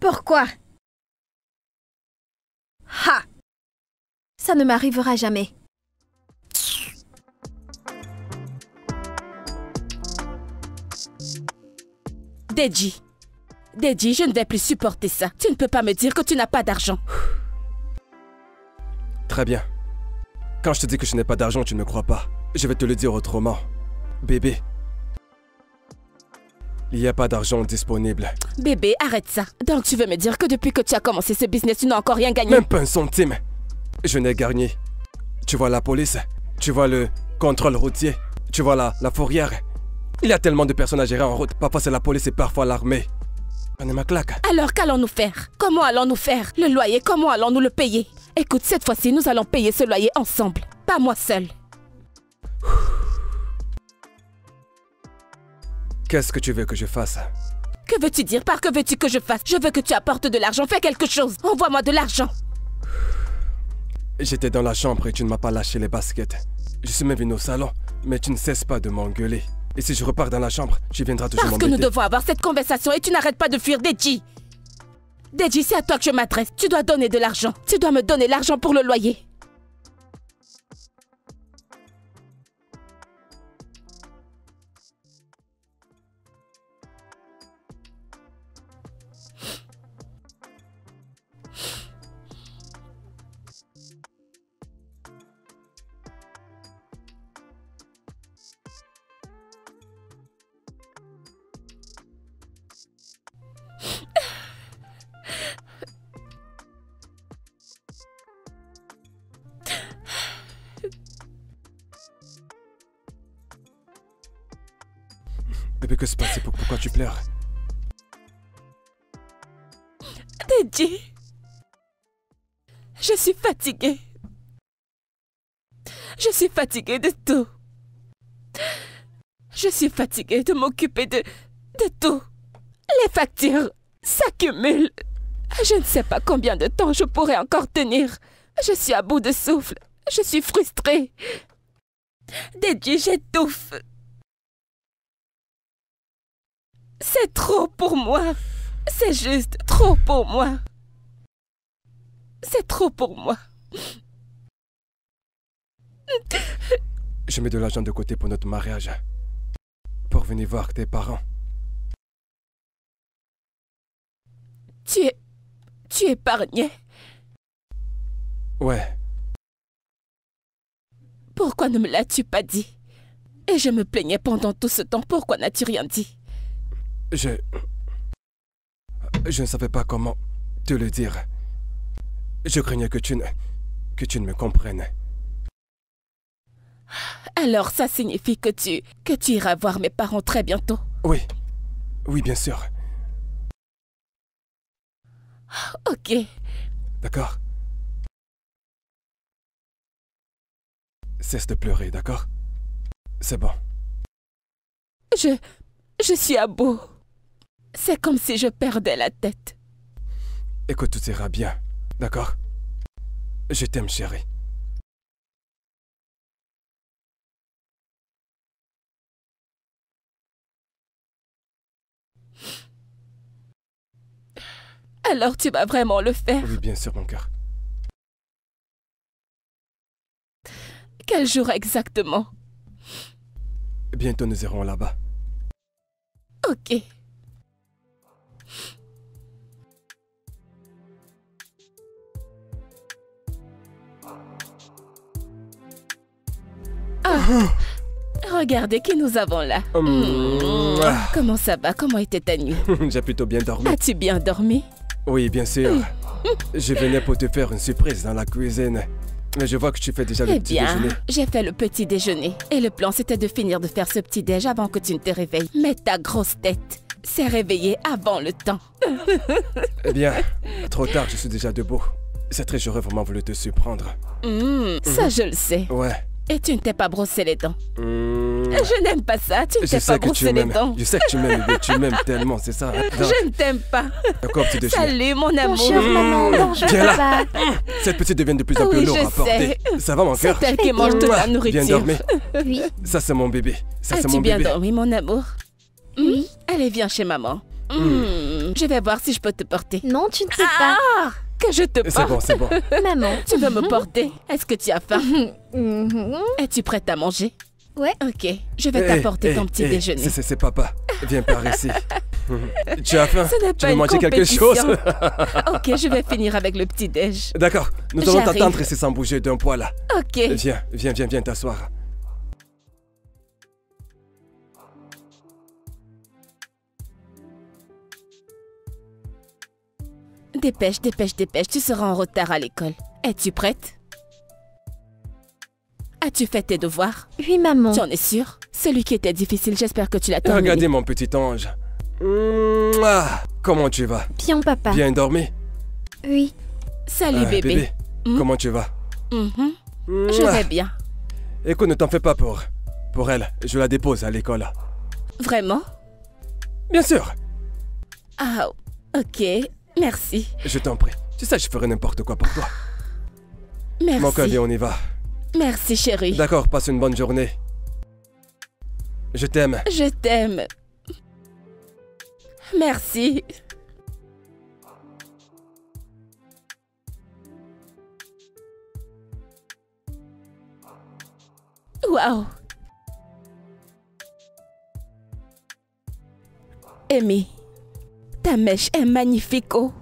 Pourquoi? Ha! Ça ne m'arrivera jamais. Deji, je ne vais plus supporter ça. Tu ne peux pas me dire que tu n'as pas d'argent. Très bien. Quand je te dis que je n'ai pas d'argent, tu ne me crois pas. Je vais te le dire autrement. Bébé, il n'y a pas d'argent disponible. Bébé, arrête ça. Donc tu veux me dire que depuis que tu as commencé ce business, tu n'as encore rien gagné? Même pas un centime. Je n'ai gagné. Tu vois la police, tu vois le contrôle routier, tu vois la fourrière. Il y a tellement de personnes à gérer en route. Parfois c'est la police et parfois l'armée. On est ma claque. Alors qu'allons-nous faire? Comment allons-nous faire? Le loyer, comment allons-nous le payer? Écoute, cette fois-ci, nous allons payer ce loyer ensemble. Pas moi seule. Qu'est-ce que tu veux que je fasse? Que veux-tu dire par que veux-tu que je fasse? Je veux que tu apportes de l'argent, fais quelque chose. Envoie-moi de l'argent. J'étais dans la chambre et tu ne m'as pas lâché les baskets. Je suis même venu au salon, mais tu ne cesses pas de m'engueuler. Et si je repars dans la chambre, tu viendras toujours Parce m'embêter. que nous devons avoir cette conversation et tu n'arrêtes pas de fuir Deji. Deji, c'est à toi que je m'adresse. Tu dois donner de l'argent. Tu dois me donner l'argent pour le loyer. Bébé, que se passe? Pourquoi tu pleures? Deji, je suis fatiguée. Je suis fatiguée de tout. Je suis fatiguée de m'occuper de tout. Les factures s'accumulent. Je ne sais pas combien de temps je pourrai encore tenir. Je suis à bout de souffle. Je suis frustrée. Deji, j'étouffe. C'est trop pour moi. C'est juste trop pour moi. C'est trop pour moi. Je mets de l'argent de côté pour notre mariage. Pour venir voir tes parents. Tu épargnais. Ouais. Pourquoi ne me l'as-tu pas dit? Et je me plaignais pendant tout ce temps. Pourquoi n'as-tu rien dit? Je ne savais pas comment te le dire. Je craignais que tu ne me comprennes. Alors ça signifie que tu iras voir mes parents très bientôt? Oui. Oui, bien sûr. Ok. D'accord? Cesse de pleurer, d'accord? C'est bon. Je suis à bout. C'est comme si je perdais la tête. Écoute, tout ira bien, d'accord? Je t'aime, chérie. Alors tu vas vraiment le faire? Oui, bien sûr, mon cœur. Quel jour exactement? Bientôt, nous irons là-bas. Ok. Ah, regardez qui nous avons là. Comment ça va? Comment était ta nuit? J'ai plutôt bien dormi. As-tu bien dormi? Oui, bien sûr. Je venais pour te faire une surprise dans la cuisine. Mais je vois que tu fais déjà le petit déjeuner. J'ai fait le petit déjeuner. Et le plan, c'était de finir de faire ce petit déj avant que tu ne te réveilles. Mais ta grosse tête s'est réveillée avant le temps. Eh bien, trop tard, je suis déjà debout. C'est très, j'aurais vraiment voulu te surprendre. Ça, je le sais. Ouais. Et tu ne t'es pas brossé les dents. Je n'aime pas ça, tu ne t'es pas brossé les dents. Je sais que tu m'aimes, mais tu m'aimes tellement, c'est ça. Je ne t'aime pas. D'accord, petit déjeuner. Salut, mon amour. Bonjour, maman. Bonjour, Viens papa. Cette petite devient de plus en plus lourde à porter. Ça va, mon cœur? C'est elle qui mange de la nourriture. Bien dormi. Oui. Ça, c'est mon bébé. Ça, c'est As-tu mon bien bébé. dormi, mon amour? Oui. Allez, viens chez maman. Je vais voir si je peux te porter. Non, tu ne peux pas. Que je te C'est bon, porte. c'est bon. Maman. Tu veux me porter? Est-ce que tu as faim? Mhm. Es-tu prête à manger? Ouais. Ok, je vais t'apporter ton petit déjeuner. C'est papa. Viens par ici. Tu as faim? Ce n'est Tu pas veux une manger quelque compétition. chose? Ok, je vais finir avec le petit déj. D'accord, nous allons J'arrive. t'attendre ici sans bouger d'un poil là. Ok. Viens t'asseoir. Dépêche, tu seras en retard à l'école. Es-tu prête? As-tu fait tes devoirs? Oui, maman. Tu en es sûre? Celui qui était difficile, j'espère que tu l'as terminé. Regardez mon petit ange. Comment tu vas? Bien, papa. Bien dormi? Oui. Salut bébé. Comment tu vas? Je vais bien. Écoute, ne t'en fais pas pour elle. Je la dépose à l'école. Vraiment? Bien sûr. Ah, ok. Merci. Je t'en prie. Tu sais, je ferai n'importe quoi pour toi. Merci. Mon cœur, viens, on y va. Merci, chérie. D'accord, passe une bonne journée. Je t'aime. Je t'aime. Merci. Waouh. Amy, ta mèche est magnifique, oh.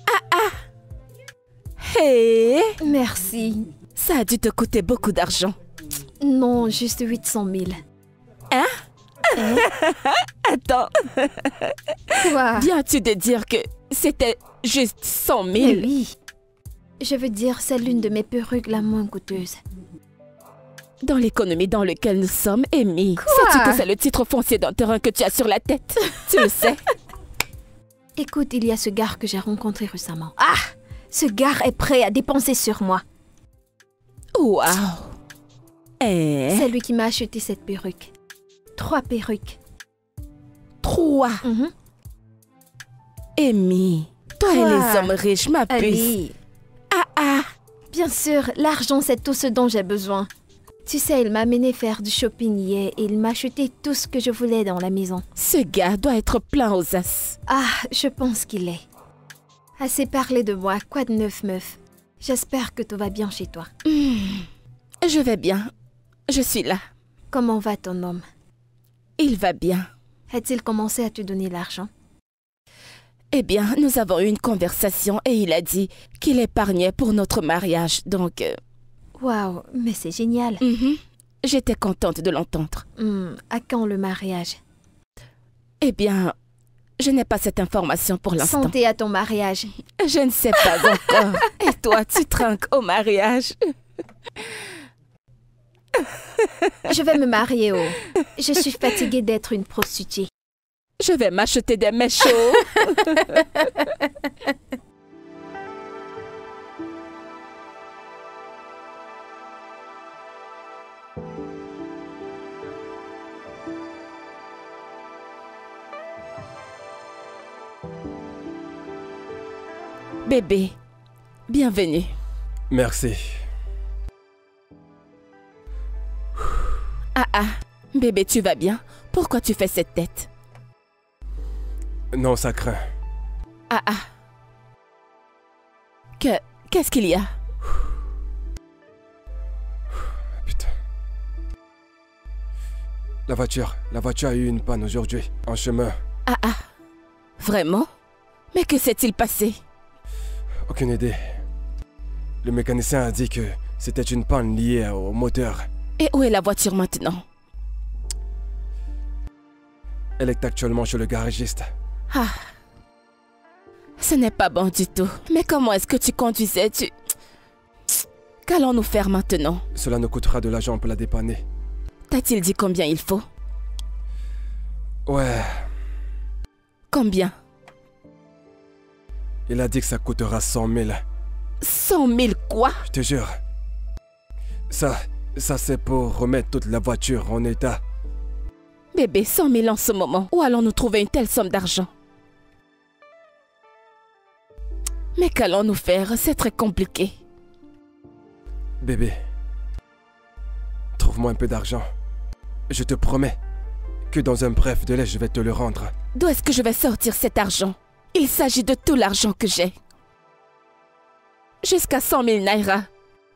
Ah ah. Hey. Merci. Ça a dû te coûter beaucoup d'argent. Non, juste 800 000. Hein? Attends, Quoi? viens-tu de dire que c'était juste 100 000? Mais oui. Je veux dire, c'est l'une de mes perruques la moins coûteuse. Dans l'économie dans laquelle nous sommes, Amy, sais-tu que c'est le titre foncier d'un terrain que tu as sur la tête? Tu le sais? Écoute, il y a ce gars que j'ai rencontré récemment. Ah! Ce gars est prêt à dépenser sur moi. Waouh! Eh? C'est lui qui m'a acheté cette perruque. 3 perruques. 3. Mhm. Amy, toi et Quoi? les hommes riches, ma puce. Allez. Ah ah! Bien sûr, l'argent c'est tout ce dont j'ai besoin. Tu sais, il m'a amené faire du shopping hier et il m'a acheté tout ce que je voulais dans la maison. Ce gars doit être plein aux as. Ah, je pense qu'il est. Assez parlé de moi, quoi de neuf, meuf? J'espère que tout va bien chez toi. Je vais bien. Je suis là. Comment va ton homme? Il va bien. A-t-il commencé à te donner l'argent? Eh bien, nous avons eu une conversation et il a dit qu'il épargnait pour notre mariage. Donc, Waouh, mais c'est génial. j'étais contente de l'entendre. À quand le mariage? Eh bien, je n'ai pas cette information pour l'instant. Santé à ton mariage. Je ne sais pas encore. Et toi, tu trinques au mariage? Je vais me marier, oh. Je suis fatiguée d'être une prostituée. Je vais m'acheter des mèches chauds. Bébé, bienvenue. Merci. Ah ah, bébé, tu vas bien? Pourquoi tu fais cette tête? Non, ça craint. Ah ah. Qu'est-ce qu'il y a? Putain. La voiture a eu une panne aujourd'hui, en chemin. Ah ah. Vraiment? Mais que s'est-il passé? Aucune idée. Le mécanicien a dit que c'était une panne liée au moteur. Et où est la voiture maintenant? Elle est actuellement chez le garagiste. Ah. Ce n'est pas bon du tout. Mais comment est-ce que tu conduisais? Qu'allons-nous faire maintenant? Cela nous coûtera de l'argent pour la dépanner. T'a-t-il dit combien il faut? Ouais, Combien? il a dit que ça coûtera 100 000. 100 000 quoi? Je te jure. Ça c'est pour remettre toute la voiture en état. Bébé, 100 000 en ce moment. Où allons-nous trouver une telle somme d'argent? Mais qu'allons-nous faire? C'est très compliqué. Bébé, trouve-moi un peu d'argent. Je te promets que dans un bref délai, je vais te le rendre. D'où est-ce que je vais sortir cet argent? Il s'agit de tout l'argent que j'ai. Jusqu'à 100 000 naira.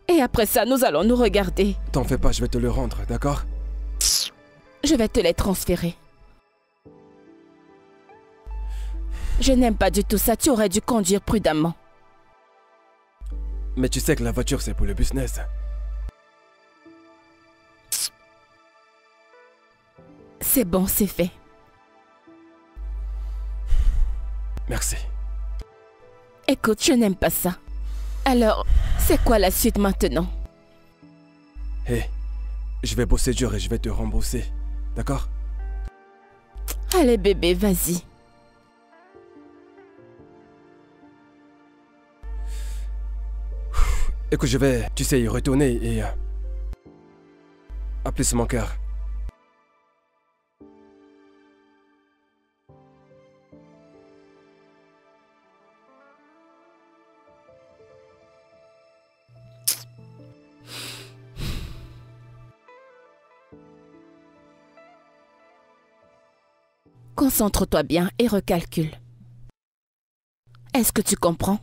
Et après ça, nous allons nous regarder. T'en fais pas, je vais te le rendre, d'accord? Je vais te les transférer. Je n'aime pas du tout ça. Tu aurais dû conduire prudemment. Mais tu sais que la voiture, c'est pour le business. C'est bon, c'est fait. Merci. Écoute, je n'aime pas ça. Alors, c'est quoi la suite maintenant? Hé, je vais bosser dur et je vais te rembourser. D'accord? Allez bébé, vas-y. Écoute, je vais, tu sais, y retourner et... appeler sur mon cœur. Concentre-toi bien et recalcule. Est-ce que tu comprends?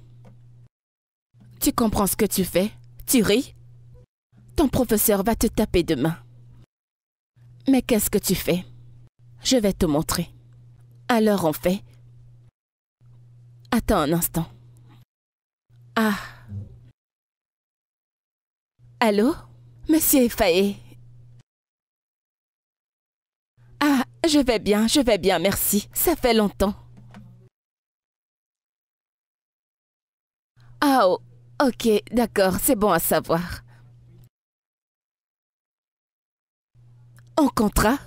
Tu comprends ce que tu fais? Tu ris? Ton professeur va te taper demain. Mais qu'est-ce que tu fais? Je vais te montrer. Alors on fait. Attends un instant. Ah. Allô? Monsieur Effaé. Ah, je vais bien, merci. Ça fait longtemps. Ah, oh, ok, d'accord, c'est bon à savoir. En contrat?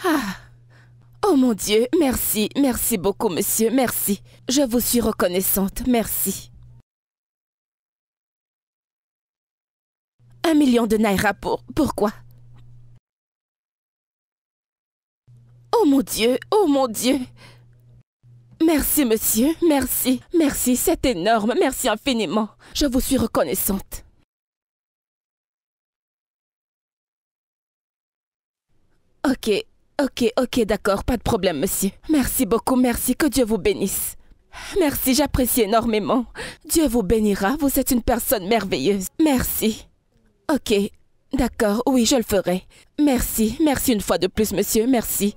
Ah. Oh mon Dieu, merci, merci beaucoup, monsieur, merci. Je vous suis reconnaissante, merci. 1 million de naira pourquoi? Oh mon Dieu, oh mon Dieu. Merci, monsieur, merci, merci, c'est énorme, merci infiniment. Je vous suis reconnaissante. Ok, d'accord, pas de problème, monsieur. Merci beaucoup, merci, que Dieu vous bénisse. Merci, j'apprécie énormément. Dieu vous bénira, vous êtes une personne merveilleuse. Merci. Ok, d'accord, oui, je le ferai. Merci, merci une fois de plus, monsieur, merci.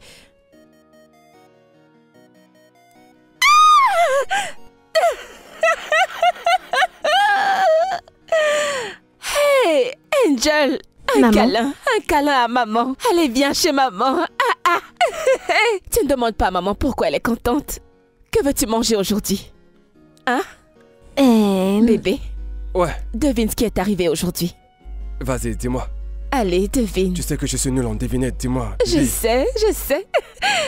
Hey, Angel, un câlin à maman. Allez, viens chez maman. Tu ne demandes pas à maman pourquoi elle est contente. Que veux-tu manger aujourd'hui? Hein? Bébé? Ouais. Devine ce qui est arrivé aujourd'hui. Vas-y, dis-moi. Allez, devine. Tu sais que je suis nul en devinette, dis-moi. Je sais.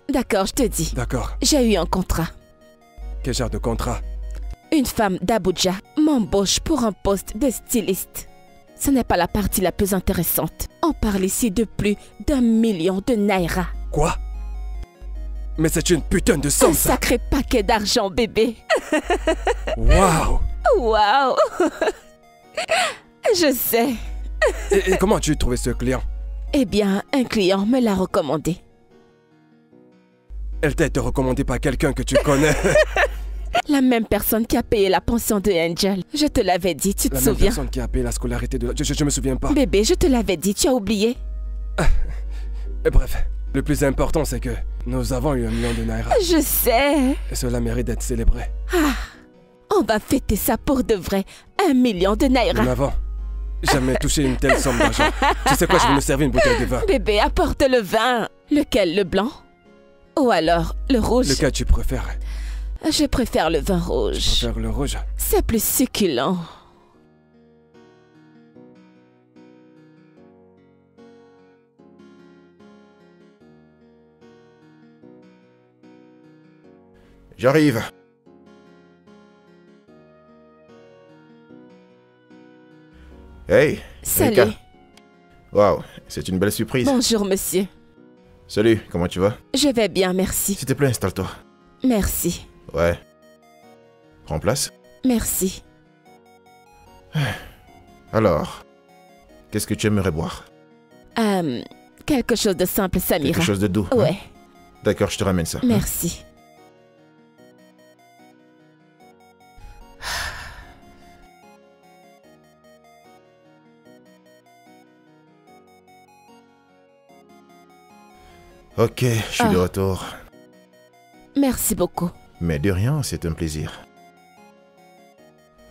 D'accord, je te dis. D'accord. J'ai eu un contrat. Quel genre de contrat? Une femme d'Abuja m'embauche pour un poste de styliste. Ce n'est pas la partie la plus intéressante. On parle ici de plus d'1 million de naira. Quoi? Mais c'est une putain de somme, Un ça. sacré paquet d'argent, bébé. Waouh. Waouh. Je sais. Et comment as-tu trouvé ce client? Eh bien, un client me l'a recommandé. Elle t'a été recommandée par quelqu'un que tu connais. La même personne qui a payé la pension de Angel. Je te l'avais dit, tu te La souviens? même personne qui a payé la scolarité de... Je me souviens pas. Bébé, je te l'avais dit, tu as oublié? Et bref, le plus important c'est que nous avons eu 1 million de naira. Je sais. Et cela mérite d'être célébré. Ah, on va fêter ça pour de vrai. 1 million de naira. Nous n'avons jamais touché une telle somme d'argent. Tu sais quoi, je vais me servir une bouteille de vin. Bébé, apporte le vin. Lequel, le blanc? Ou alors le rouge? Lequel tu préfères? Je préfère le vin Je rouge. préfère le rouge. C'est plus succulent. J'arrive. Hey. Salut. Rika. Waouh, c'est une belle surprise. Bonjour, monsieur. Salut, comment tu vas? Je vais bien, merci. S'il te plaît, installe-toi. Merci. Ouais. Prends place. Merci. Alors, qu'est-ce que tu aimerais boire? Quelque chose de simple, Samira. Quelque chose de doux. hein? Ouais, D'accord, je te ramène ça. merci. Ok, je suis de retour. Merci beaucoup. Mais de rien, c'est un plaisir.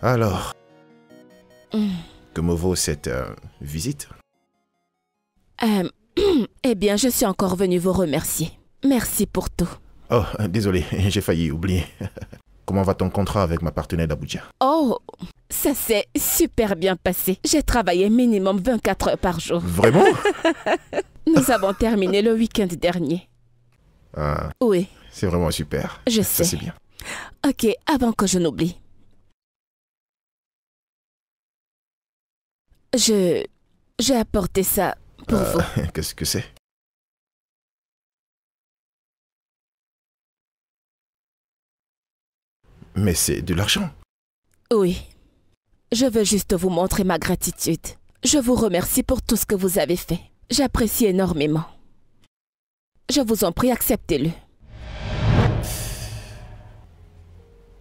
Alors, que me vaut cette visite? Eh bien, je suis encore venue vous remercier. Merci pour tout. Oh, désolé, j'ai failli oublier. Comment va ton contrat avec ma partenaire d'Abuja? Oh, ça s'est super bien passé. J'ai travaillé minimum 24 heures par jour. Vraiment? Nous avons terminé le week-end dernier. Ah, Oui, c'est vraiment super. je Ça, sais. c'est bien. Ok, avant que je n'oublie. J'ai apporté ça pour vous. Qu'est-ce que c'est? Mais c'est de l'argent. Oui. Je veux juste vous montrer ma gratitude. Je vous remercie pour tout ce que vous avez fait. J'apprécie énormément. Je vous en prie, acceptez-le.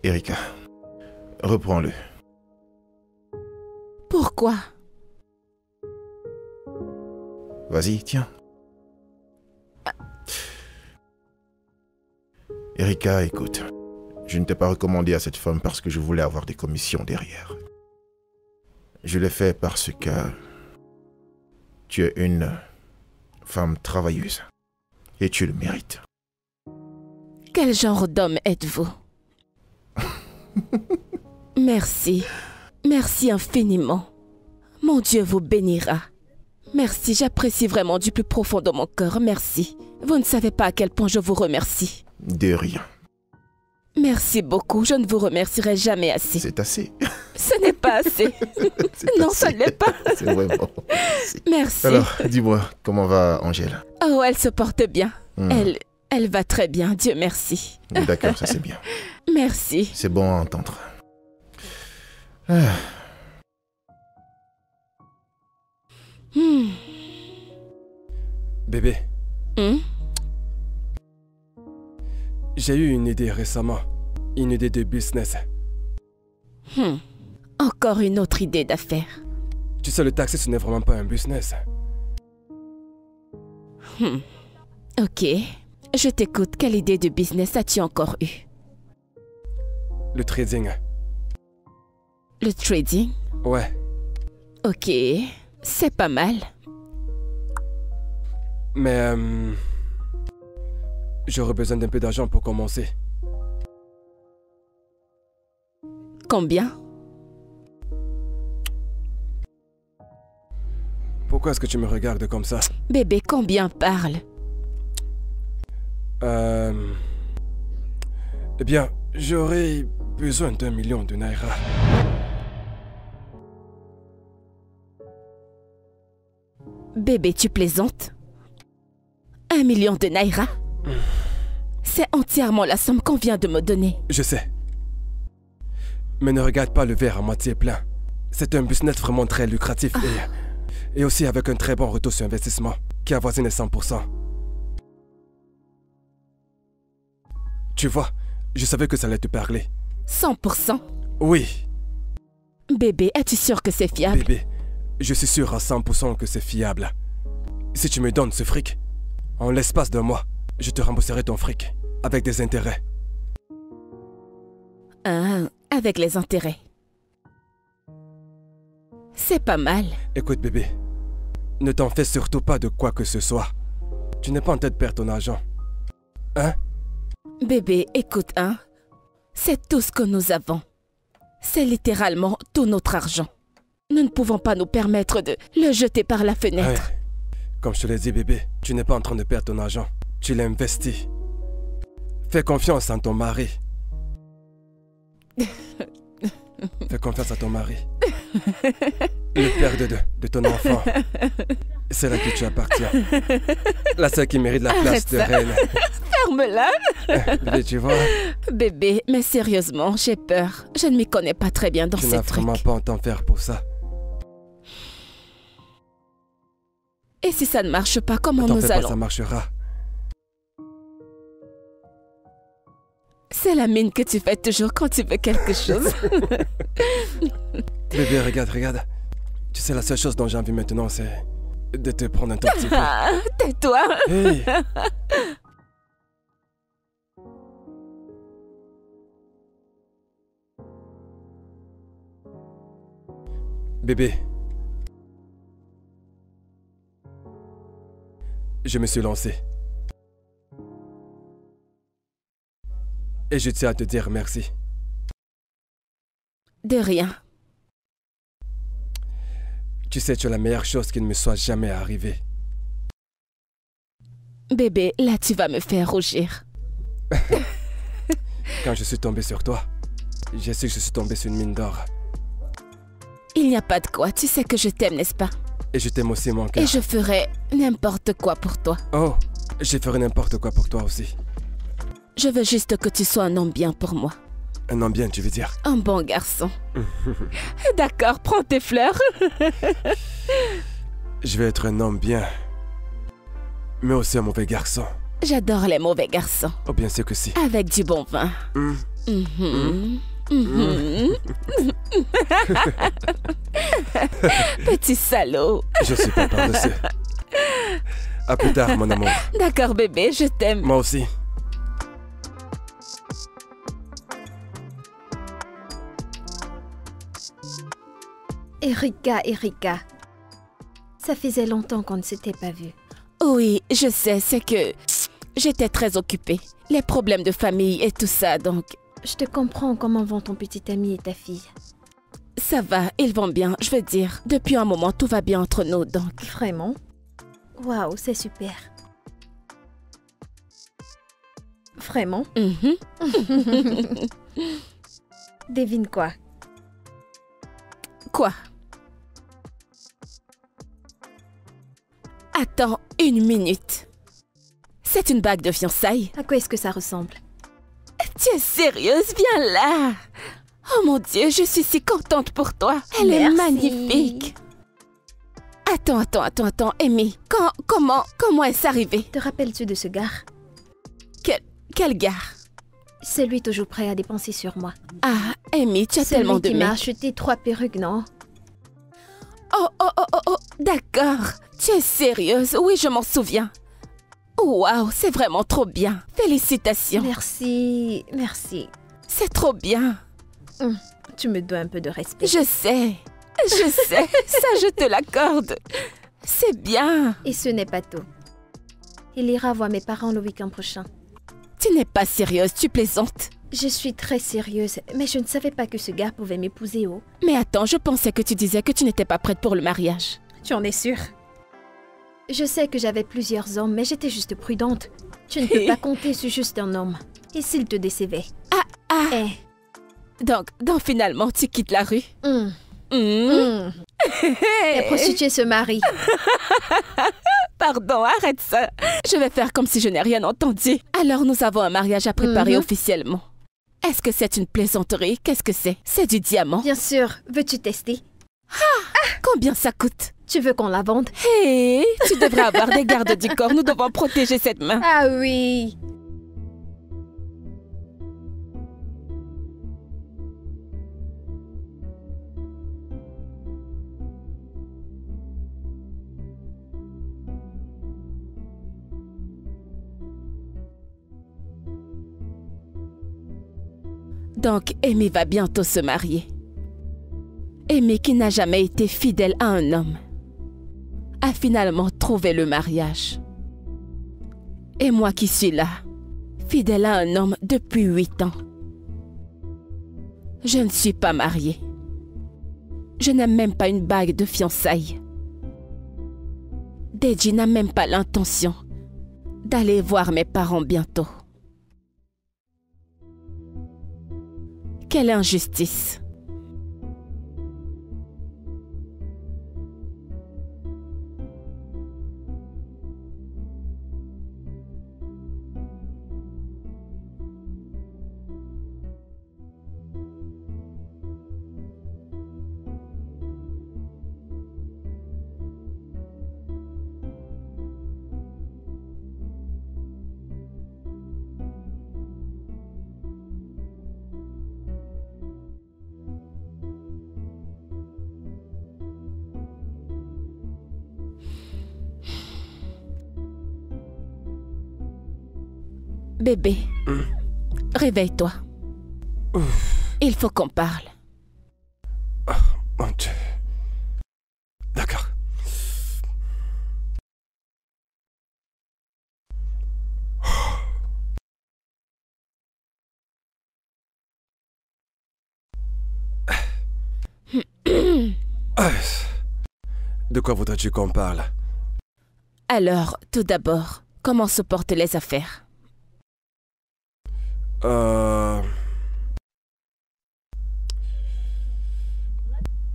Erika, reprends-le. Pourquoi? Vas-y, tiens. Erika, écoute. Je ne t'ai pas recommandé à cette femme parce que je voulais avoir des commissions derrière. Je l'ai fait parce que tu es une femme travailleuse et tu le mérites. Quel genre d'homme êtes-vous? Merci. Merci infiniment. Mon Dieu vous bénira. Merci, j'apprécie vraiment du plus profond de mon cœur. Merci. Vous ne savez pas à quel point je vous remercie. De rien. Merci beaucoup. Je ne vous remercierai jamais assez. C'est assez. Ce n'est pas assez. Non, assez. ce n'est pas. C'est vraiment assez. Merci. Alors, dis-moi, comment va Angèle? Oh, elle se porte bien. Elle va très bien, Dieu merci. D'accord, ça c'est bien. Merci. C'est bon à entendre. Ah. Bébé, Hmm? j'ai eu une idée récemment. Une idée de business. Encore une autre idée d'affaires. Tu sais, le taxi, ce n'est vraiment pas un business. Ok. Je t'écoute. Quelle idée de business as-tu encore eu? Le trading. Le trading? Ouais. Ok. C'est pas mal. Mais j'aurais besoin d'un peu d'argent pour commencer. Combien? Pourquoi est-ce que tu me regardes comme ça? Bébé, combien parle? Eh bien, j'aurais besoin d'1 million de naira. Bébé, tu plaisantes? 1 million de naira? C'est entièrement la somme qu'on vient de me donner. Je sais. Mais ne regarde pas le verre à moitié plein. C'est un business vraiment très lucratif et aussi avec un très bon retour sur investissement qui avoisine les 100%. Tu vois, je savais que ça allait te parler. 100%? Oui, Bébé, es-tu sûr que c'est fiable? bébé, je suis sûr à 100% que c'est fiable. Si tu me donnes ce fric, en l'espace d'un mois, je te rembourserai ton fric avec des intérêts. Ah, avec les intérêts. C'est pas mal. Écoute bébé, ne t'en fais surtout pas de quoi que ce soit. Tu n'es pas en train de perdre ton argent. Hein? Bébé, écoute, hein. C'est tout ce que nous avons. C'est littéralement tout notre argent. Nous ne pouvons pas nous permettre de le jeter par la fenêtre. Ouais. Comme je te l'ai dit bébé, tu n'es pas en train de perdre ton argent. Tu l'as investi. Fais confiance en ton mari. Fais confiance à ton mari. Le père de ton enfant. C'est là que tu appartiens. La seule qui mérite la place Arrête de ça. reine. Ferme-la. Bébé, tu vois, Bébé, mais sérieusement, j'ai peur. Je ne m'y connais pas très bien dans tu ces n'as trucs. vraiment pas en t'en faire pour ça. Et si ça ne marche pas, comment T'en nous fais pas, allons? ça marchera. C'est la mine que tu fais toujours quand tu veux quelque chose. Bébé, regarde. Tu sais, la seule chose dont j'ai envie maintenant, c'est de te prendre un tout petit peu. Ah, tais-toi. Hey! Bébé. Je me suis lancé. Et je tiens à te dire merci. De rien. Tu sais, tu es la meilleure chose qui ne me soit jamais arrivée. Bébé, là tu vas me faire rougir. Quand je suis tombé sur toi, j'ai su que je suis tombé sur une mine d'or. Il n'y a pas de quoi, tu sais que je t'aime, n'est-ce pas? Et je t'aime aussi, mon cœur. Et je ferai n'importe quoi pour toi. Oh, je ferai n'importe quoi pour toi aussi. Je veux juste que tu sois un homme bien pour moi. Un homme bien, tu veux dire? Un bon garçon. D'accord, prends tes fleurs. Je vais être un homme bien. Mais aussi un mauvais garçon. J'adore les mauvais garçons. Oh, bien sûr que si. Avec du bon vin. Petit salaud. Je suis pas par-dessus. À plus tard, mon amour. D'accord, bébé, je t'aime. Moi aussi. Erika, Erika. Ça faisait longtemps qu'on ne s'était pas vus. Oui, je sais, c'est que j'étais très occupée. Les problèmes de famille et tout ça, donc Je te comprends. Comment vont ton petit ami et ta fille? ça va, ils vont bien. Je veux dire, depuis un moment, tout va bien entre nous, donc... Vraiment? Waouh, c'est super. Vraiment? Devine quoi? Quoi? Attends une minute. C'est une bague de fiançailles? À quoi est-ce que ça ressemble? Tu es sérieuse? Viens là! Oh mon Dieu, je suis si contente pour toi. Elle est Merci. magnifique. Attends, Amy. Comment est-ce arrivé? Te rappelles-tu de ce gars? Quel gars? C'est lui toujours prêt à dépenser sur moi. Ah, Amy, tu as C'est tellement lui de qui m'a mecs. acheté 3 perruques, non? Oh, d'accord. Tu es sérieuse? Oui, je m'en souviens. Waouh, c'est vraiment trop bien. Félicitations. Merci, merci. C'est trop bien. Tu me dois un peu de respect. Je sais. Ça, je te l'accorde. C'est bien. Et ce n'est pas tout. Il ira voir mes parents le week-end prochain. Tu n'es pas sérieuse, tu plaisantes. Je suis très sérieuse, mais je ne savais pas que ce gars pouvait m'épouser, oh. Mais attends, je pensais que tu disais que tu n'étais pas prête pour le mariage. Tu en es sûre? Je sais que j'avais plusieurs hommes, mais j'étais juste prudente. Tu ne peux pas compter sur juste un homme. Et s'il te décevait? Eh. Donc finalement, tu quittes la rue. Les prostituées se marient. Pardon, arrête ça. Je vais faire comme si je n'ai rien entendu. Alors nous avons un mariage à préparer officiellement. Est-ce que c'est une plaisanterie? Qu'est-ce que c'est? C'est du diamant. Bien sûr. Veux-tu tester? Combien ça coûte? Tu veux qu'on la vende? Hé, tu devrais avoir des gardes du corps. Nous devons protéger cette main. Ah oui. Donc, Amy va bientôt se marier. Amy, qui n'a jamais été fidèle à un homme, a finalement trouvé le mariage. Et moi qui suis là, fidèle à un homme depuis 8 ans. Je ne suis pas mariée. Je n'ai même pas une bague de fiançailles. Deji n'a même pas l'intention d'aller voir mes parents bientôt. Quelle injustice! Bébé, réveille-toi. Il faut qu'on parle. Mon Dieu. D'accord. De quoi voudrais-tu qu'on parle? Alors, tout d'abord, comment se portent les affaires?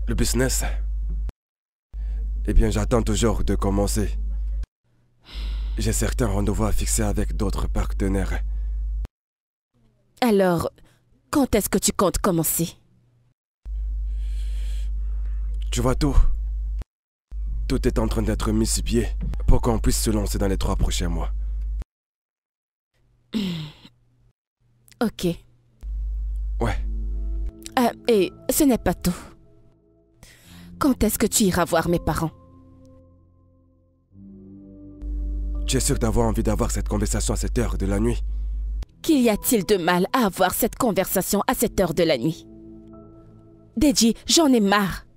Le business? Eh bien, j'attends toujours de commencer. J'ai certains rendez-vous à fixer avec d'autres partenaires. Alors, Quand est-ce que tu comptes commencer? Tu vois tout. Tout est en train d'être mis sur pied pour qu'on puisse se lancer dans les 3 prochains mois. Ok. Ouais. Et ce n'est pas tout. Quand est-ce que tu iras voir mes parents? Tu es sûr d'avoir envie d'avoir cette conversation à cette heure de la nuit? Qu'y a-t-il de mal à avoir cette conversation à cette heure de la nuit? Deji, j'en ai marre.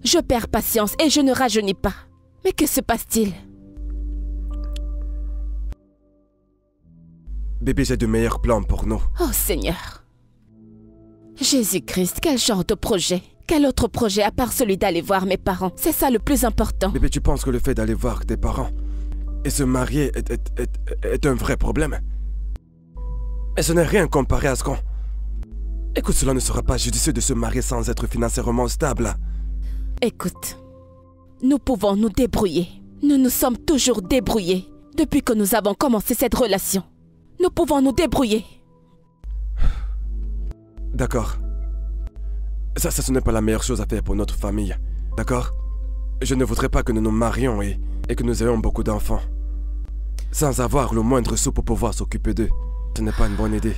Je perds patience et je ne rajeunis pas. Mais que se passe-t-il? Bébé, j'ai de meilleurs plans pour nous. Oh Seigneur. Jésus-Christ, quel genre de projet? Quel autre projet à part celui d'aller voir mes parents? C'est ça le plus important. Bébé, tu penses que le fait d'aller voir tes parents et se marier est un vrai problème? Et ce n'est rien comparé à ce qu'on... Écoute, cela ne sera pas judicieux de se marier sans être financièrement stable. Écoute, nous pouvons nous débrouiller. Nous nous sommes toujours débrouillés depuis que nous avons commencé cette relation. Nous pouvons nous débrouiller. D'accord. Ça, ce n'est pas la meilleure chose à faire pour notre famille. D'accord? Je ne voudrais pas que nous nous marions et que nous ayons beaucoup d'enfants. Sans avoir le moindre sou pour pouvoir s'occuper d'eux. Ce n'est pas une bonne idée.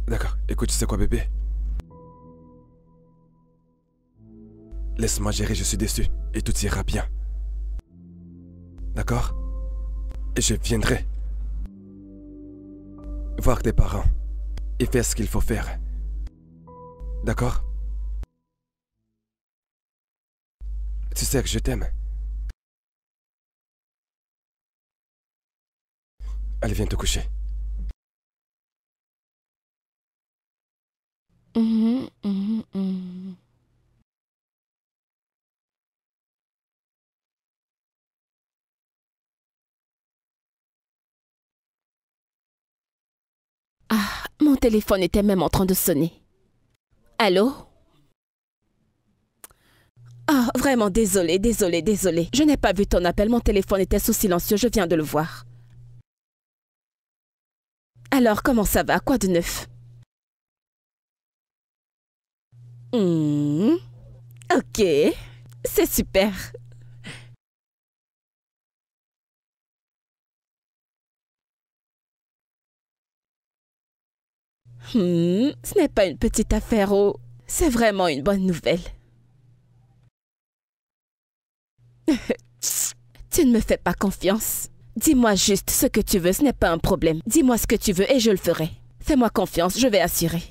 D'accord. Écoute, tu sais quoi, bébé? Laisse-moi gérer, je suis déçu. Et tout ira bien. D'accord? Et je viendrai voir tes parents et faire ce qu'il faut faire. D'accord? Tu sais que je t'aime. Allez, viens te coucher. Ah, mon téléphone était même en train de sonner. Allô? Ah, vraiment désolée. Je n'ai pas vu ton appel, mon téléphone était sous silencieux, je viens de le voir. Alors, comment ça va? Quoi de neuf? Ok, c'est super. Ce n'est pas une petite affaire, oh. C'est vraiment une bonne nouvelle. Tu ne me fais pas confiance. Dis-moi juste ce que tu veux, ce n'est pas un problème. Dis-moi ce que tu veux et je le ferai. Fais-moi confiance, je vais assurer.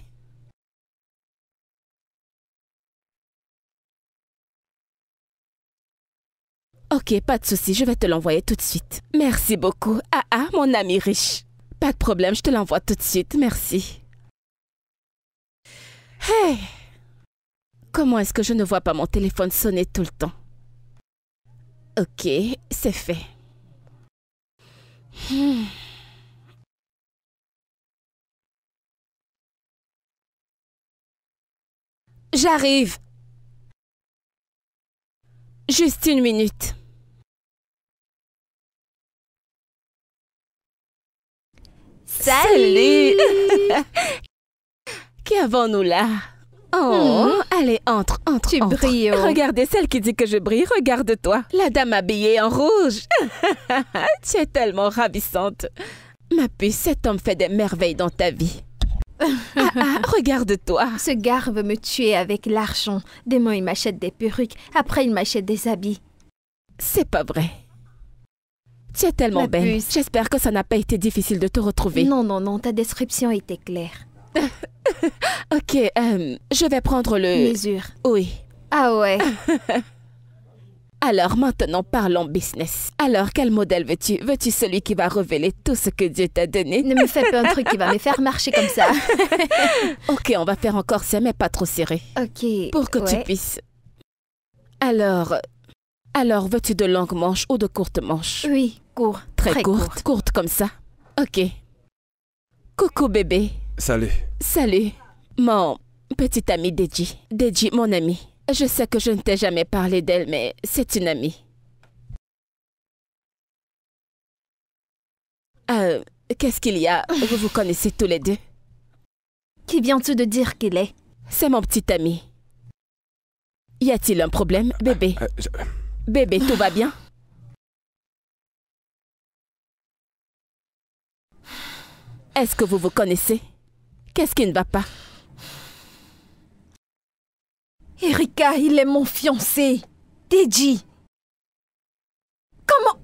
Ok, pas de souci, je vais te l'envoyer tout de suite. Merci beaucoup. Ah, mon ami riche. Pas de problème, je te l'envoie tout de suite, merci. Hey! Comment est-ce que je ne vois pas mon téléphone sonner tout le temps? Ok, c'est fait. J'arrive. Juste une minute. Salut! Qui avons-nous là? Oh, allez, entre. Tu brilles. Oh. Regardez celle qui dit que je brille, regarde-toi. La dame habillée en rouge. Tu es tellement ravissante. Ma puce, cet homme fait des merveilles dans ta vie. Regarde-toi. Ce gars veut me tuer avec l'argent. Demain, il m'achète des perruques. Après, il m'achète des habits. C'est pas vrai. Tu es tellement belle. J'espère que ça n'a pas été difficile de te retrouver. Non, ta description était claire. Ok, je vais prendre le... Mesure. Oui. Ah ouais. Alors maintenant, parlons business. Alors, quel modèle veux-tu? Veux-tu celui qui va révéler tout ce que Dieu t'a donné? Ne me fais pas un truc qui va me faire marcher comme ça. Ok, on va faire encore ça, mais pas trop serré. Ok. Pour que tu puisses... Alors, veux-tu de longues manches ou de courtes manches? Oui, court. Très courte. Courte comme ça. Ok. Coucou bébé. Salut. Salut. Mon petit ami Deji. Deji, mon ami. Je sais que je ne t'ai jamais parlé d'elle, mais c'est une amie. Qu'est-ce qu'il y a? Vous vous connaissez tous les deux? Qui viens-tu de dire qu'il est? C'est mon petit ami. Y a-t-il un problème, bébé? Bébé, tout va bien? Est-ce que vous vous connaissez? Qu'est-ce qui ne va pas? Erika, il est mon fiancé. Deji. Comment?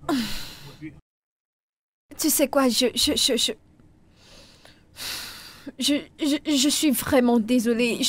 Tu sais quoi, je suis vraiment désolée.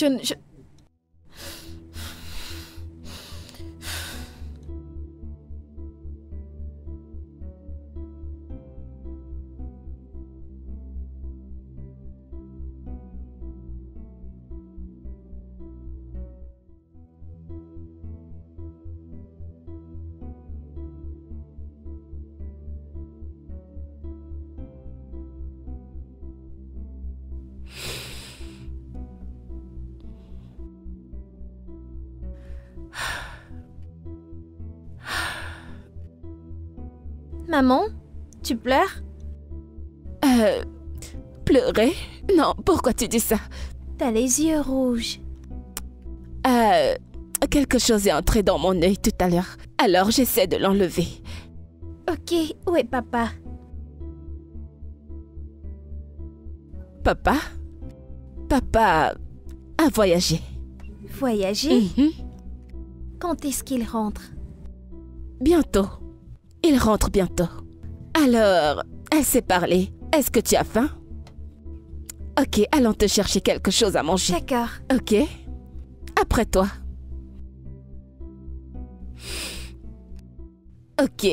Maman, tu pleures? Pleurer? Non, pourquoi tu dis ça? T'as les yeux rouges. Quelque chose est entré dans mon œil tout à l'heure. Alors j'essaie de l'enlever. Ok, où est papa? Papa? Papa a voyagé. Voyager? Mhm. Quand est-ce qu'il rentre? Bientôt. Il rentre bientôt. Alors, elle s'est parlé. Est-ce que tu as faim? Ok, allons te chercher quelque chose à manger. D'accord. Ok. Après toi. Ok.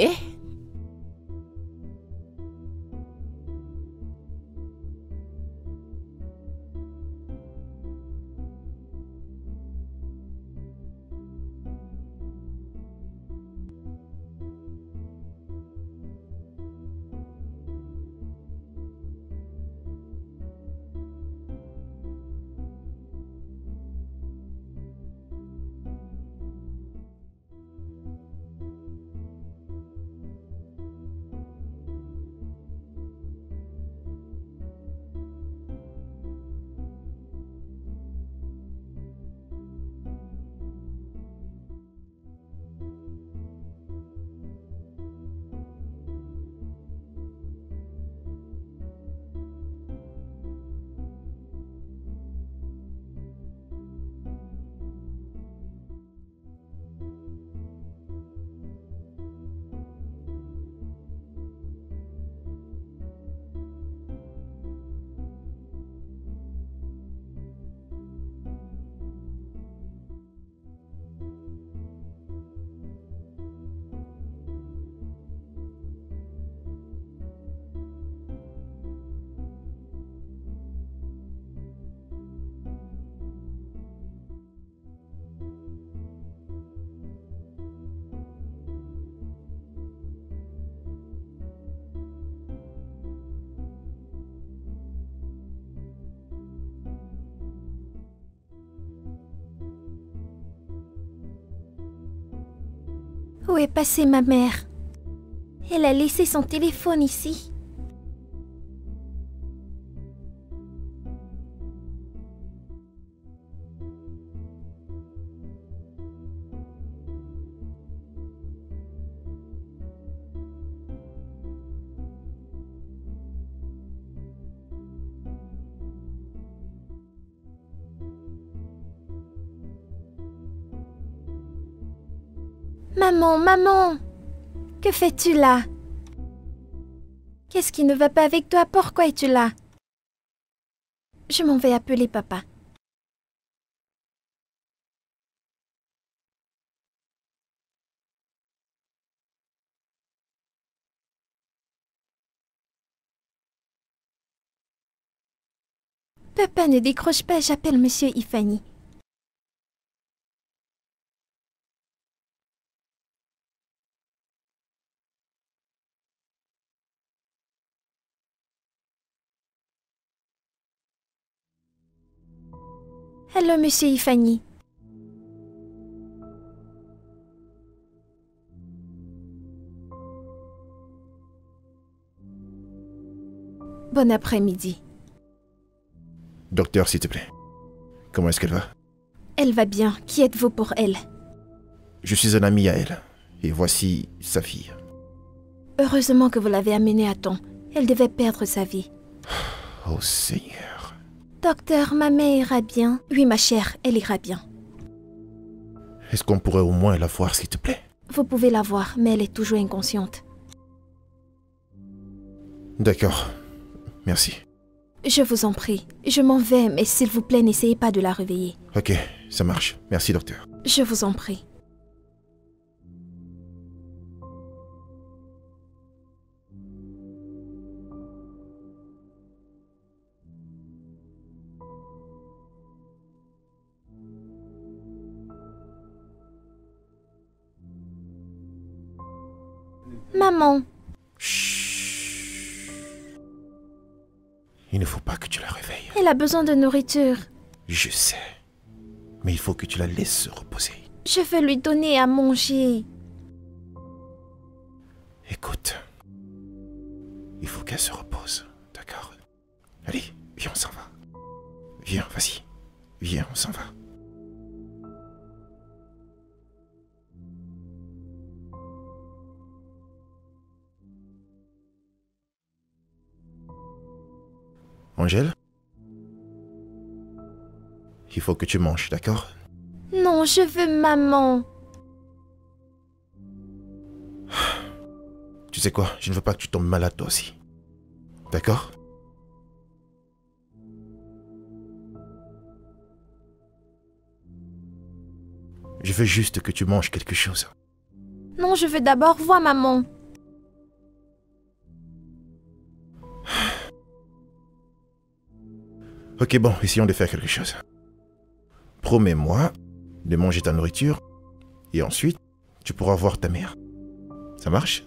Où est passée ma mère? Elle a laissé son téléphone ici. Maman, maman! Que fais-tu là? Qu'est-ce qui ne va pas avec toi? Pourquoi es-tu là? Je m'en vais appeler papa. Papa, ne décroche pas, j'appelle Monsieur Ifani. Allô, Monsieur Ifani. Bon après-midi. Docteur, s'il te plaît. Comment est-ce qu'elle va? Elle va bien. Qui êtes-vous pour elle? Je suis un ami à elle. Et voici sa fille. Heureusement que vous l'avez amenée à temps. Elle devait perdre sa vie. Oh Seigneur. Docteur, ma mère ira bien. Oui, ma chère, elle ira bien. Est-ce qu'on pourrait au moins la voir, s'il te plaît? Vous pouvez la voir, mais elle est toujours inconsciente. D'accord. Merci. Je vous en prie. Je m'en vais, mais s'il vous plaît, n'essayez pas de la réveiller. Ok, ça marche. Merci, docteur. Je vous en prie. Maman. Chut. Il ne faut pas que tu la réveilles. Elle a besoin de nourriture. Je sais. Mais il faut que tu la laisses se reposer. Je veux lui donner à manger. Écoute. Il faut qu'elle se repose. D'accord? Allez, viens, on s'en va. Viens, vas-y. Viens, on s'en va. Angèle? Il faut que tu manges, d'accord? Non, je veux maman. Tu sais quoi? Je ne veux pas que tu tombes malade toi aussi. D'accord? Je veux juste que tu manges quelque chose. Non, je veux d'abord voir maman. Ok, bon, essayons de faire quelque chose. Promets-moi de manger ta nourriture et ensuite, tu pourras voir ta mère. Ça marche?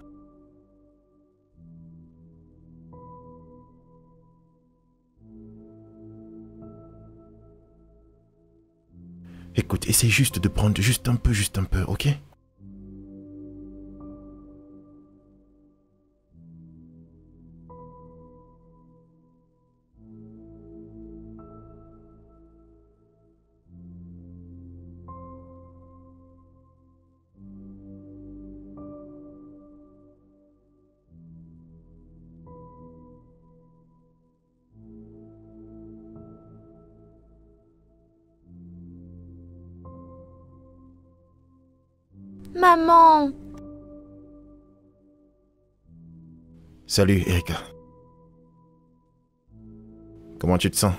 Écoute, essaye juste de prendre juste un peu, ok? Maman. Salut, Erika. Comment tu te sens?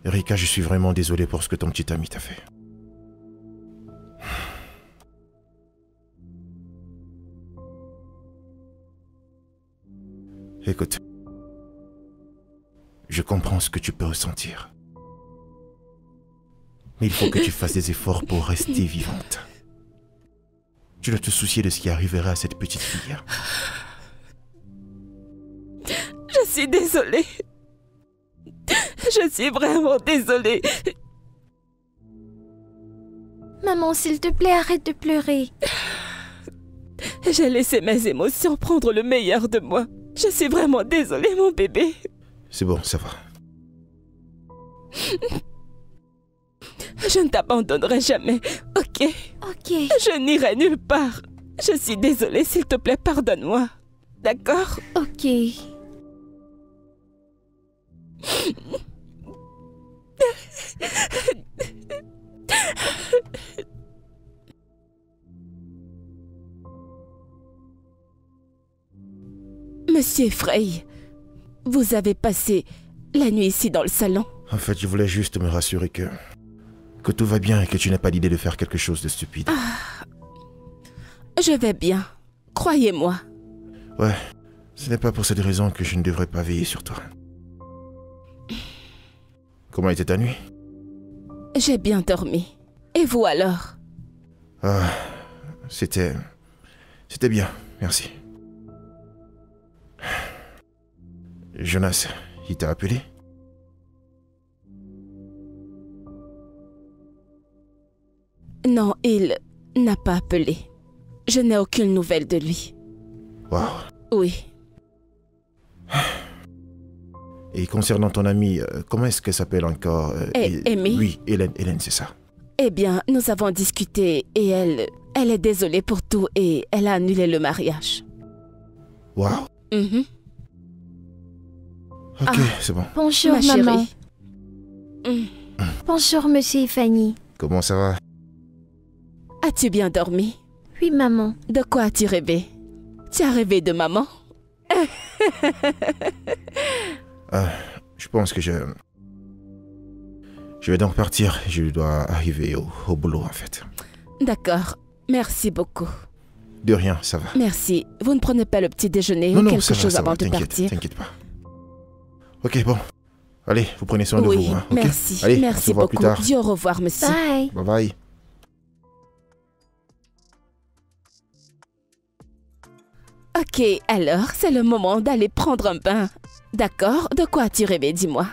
Erika, je suis vraiment désolé pour ce que ton petit ami t'a fait. Écoute, je comprends ce que tu peux ressentir. Mais il faut que tu fasses des efforts pour rester vivante. Tu dois te soucier de ce qui arrivera à cette petite fille. Je suis désolée. Je suis vraiment désolée. Maman, s'il te plaît, arrête de pleurer. J'ai laissé mes émotions prendre le meilleur de moi. Je suis vraiment désolée, mon bébé. C'est bon, ça va. Je ne t'abandonnerai jamais, ok? Ok. Je n'irai nulle part. Je suis désolée, s'il te plaît, pardonne-moi. D'accord? Ok. Monsieur Frey, vous avez passé la nuit ici dans le salon? En fait, je voulais juste me rassurer que tout va bien et que tu n'as pas l'idée de faire quelque chose de stupide. Je vais bien, croyez-moi. Ouais, ce n'est pas pour cette raison que je ne devrais pas veiller sur toi. Comment était ta nuit? J'ai bien dormi. Et vous alors? Ah, c'était bien, merci. Jonas, il t'a appelé? Non, il n'a pas appelé. Je n'ai aucune nouvelle de lui. Wow. Oui. Et concernant ton amie, comment est-ce qu'elle s'appelle encore? Amy? Oui, Hélène, c'est ça. Eh bien, nous avons discuté et elle est désolée pour tout et elle a annulé le mariage. Wow. Mhm. Ok, c'est bon. Bonjour, Ma maman. chérie. Bonjour, monsieur et Fanny. Comment ça va? As-tu bien dormi? Oui, maman. De quoi as-tu rêvé? Tu as rêvé de maman? Je pense que je vais donc partir. Je dois arriver au boulot, en fait. D'accord. Merci beaucoup. De rien, ça va. Merci. Vous ne prenez pas le petit déjeuner Non, ou non, quelque ça va, chose ça va, avant de t'inquiète, partir? t'inquiète pas. Ok, bon. Allez, vous prenez soin de Oui, vous. Hein, ok? merci. Allez, on Merci se voit beaucoup. plus tard. Dis au revoir, monsieur. Bye. Bye bye. Ok, alors, c'est le moment d'aller prendre un bain. D'accord? De quoi as-tu rêvé, dis-moi?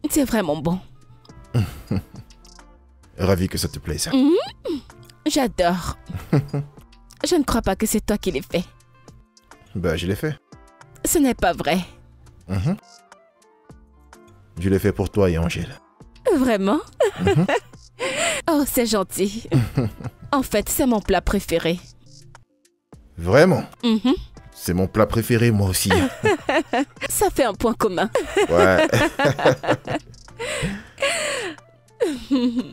C'est vraiment bon. Ravi que ça te plaise. J'adore. Je ne crois pas que c'est toi qui l'ai fait. Bah, je l'ai fait. Ce n'est pas vrai. Je l'ai fait pour toi et Angèle. Vraiment? Oh, c'est gentil. En fait, c'est mon plat préféré. Vraiment? C'est mon plat préféré, moi aussi. Ça fait un point commun. Ouais.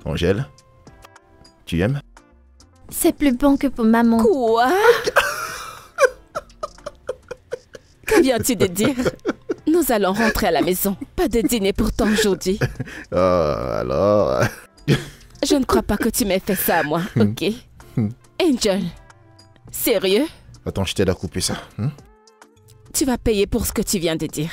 Angèle, tu aimes? C'est plus bon que pour maman. Quoi? Que viens-tu de dire? Nous allons rentrer à la maison. Pas de dîner pour toi aujourd'hui. Oh, alors... Je ne crois pas que tu m'aies fait ça à moi, ok? Angel, sérieux? Attends, je t'aide à couper ça. Tu vas payer pour ce que tu viens de dire.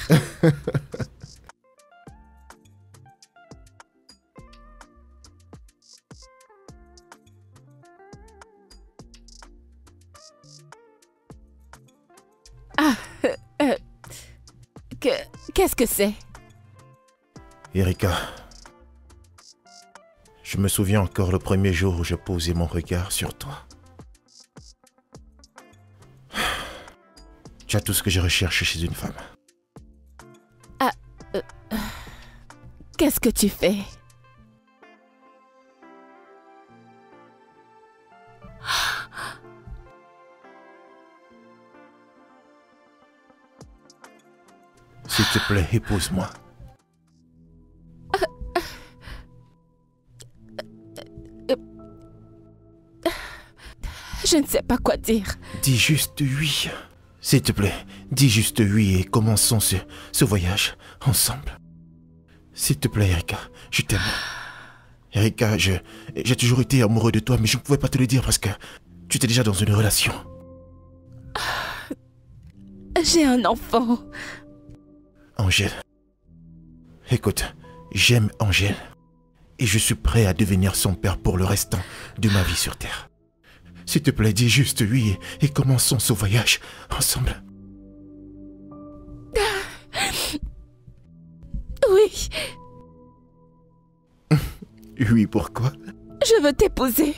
Ah, qu'est-ce que c'est? Erika, je me souviens encore le premier jour où je posais mon regard sur toi. Tu as tout ce que je recherche chez une femme. Ah, qu'est-ce que tu fais? S'il te plaît, épouse-moi. Je ne sais pas quoi dire. Dis juste oui. S'il te plaît, dis juste oui et commençons ce voyage ensemble. S'il te plaît, Erika, je t'aime. Erika, j'ai toujours été amoureux de toi, mais je ne pouvais pas te le dire parce que tu étais déjà dans une relation. J'ai un enfant. Angèle. Écoute, j'aime Angèle. Et je suis prêt à devenir son père pour le restant de ma vie sur Terre. S'il te plaît, dis juste oui et commençons ce voyage ensemble. Oui. Oui, pourquoi? Je veux t'épouser.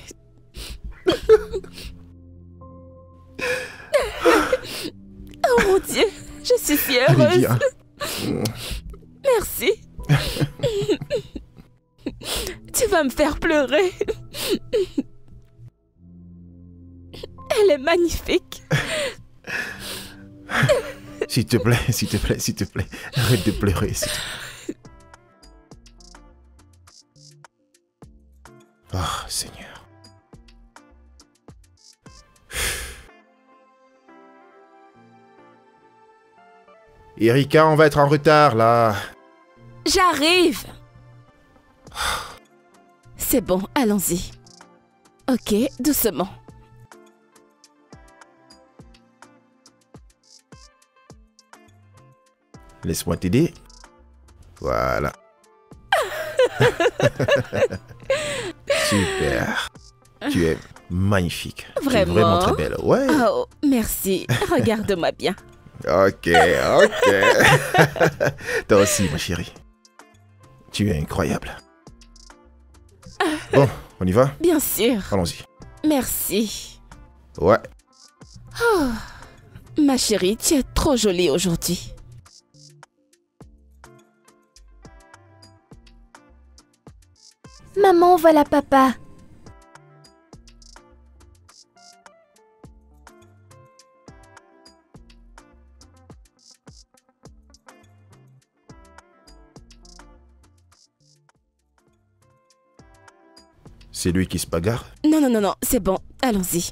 Oh mon Dieu, je suis si heureuse. Allez, viens. Merci. Tu vas me faire pleurer. Elle est magnifique. S'il te plaît, s'il te plaît, s'il te plaît. Arrête de pleurer, s'il te plaît. Oh, Seigneur. Erika, on va être en retard, là. J'arrive. C'est bon, allons-y. Ok, doucement. Laisse-moi t'aider. Voilà. Super. Tu es magnifique. Vraiment? Tu es vraiment très belle. Ouais. Oh, merci. Regarde-moi bien. Ok, ok. Toi aussi, ma chérie. Tu es incroyable. Bon, on y va? Bien sûr. Allons-y. Merci. Ouais. Oh, ma chérie, tu es trop jolie aujourd'hui. Maman, voilà papa. C'est lui qui se bagarre? Non, non, non, non, c'est bon, allons-y.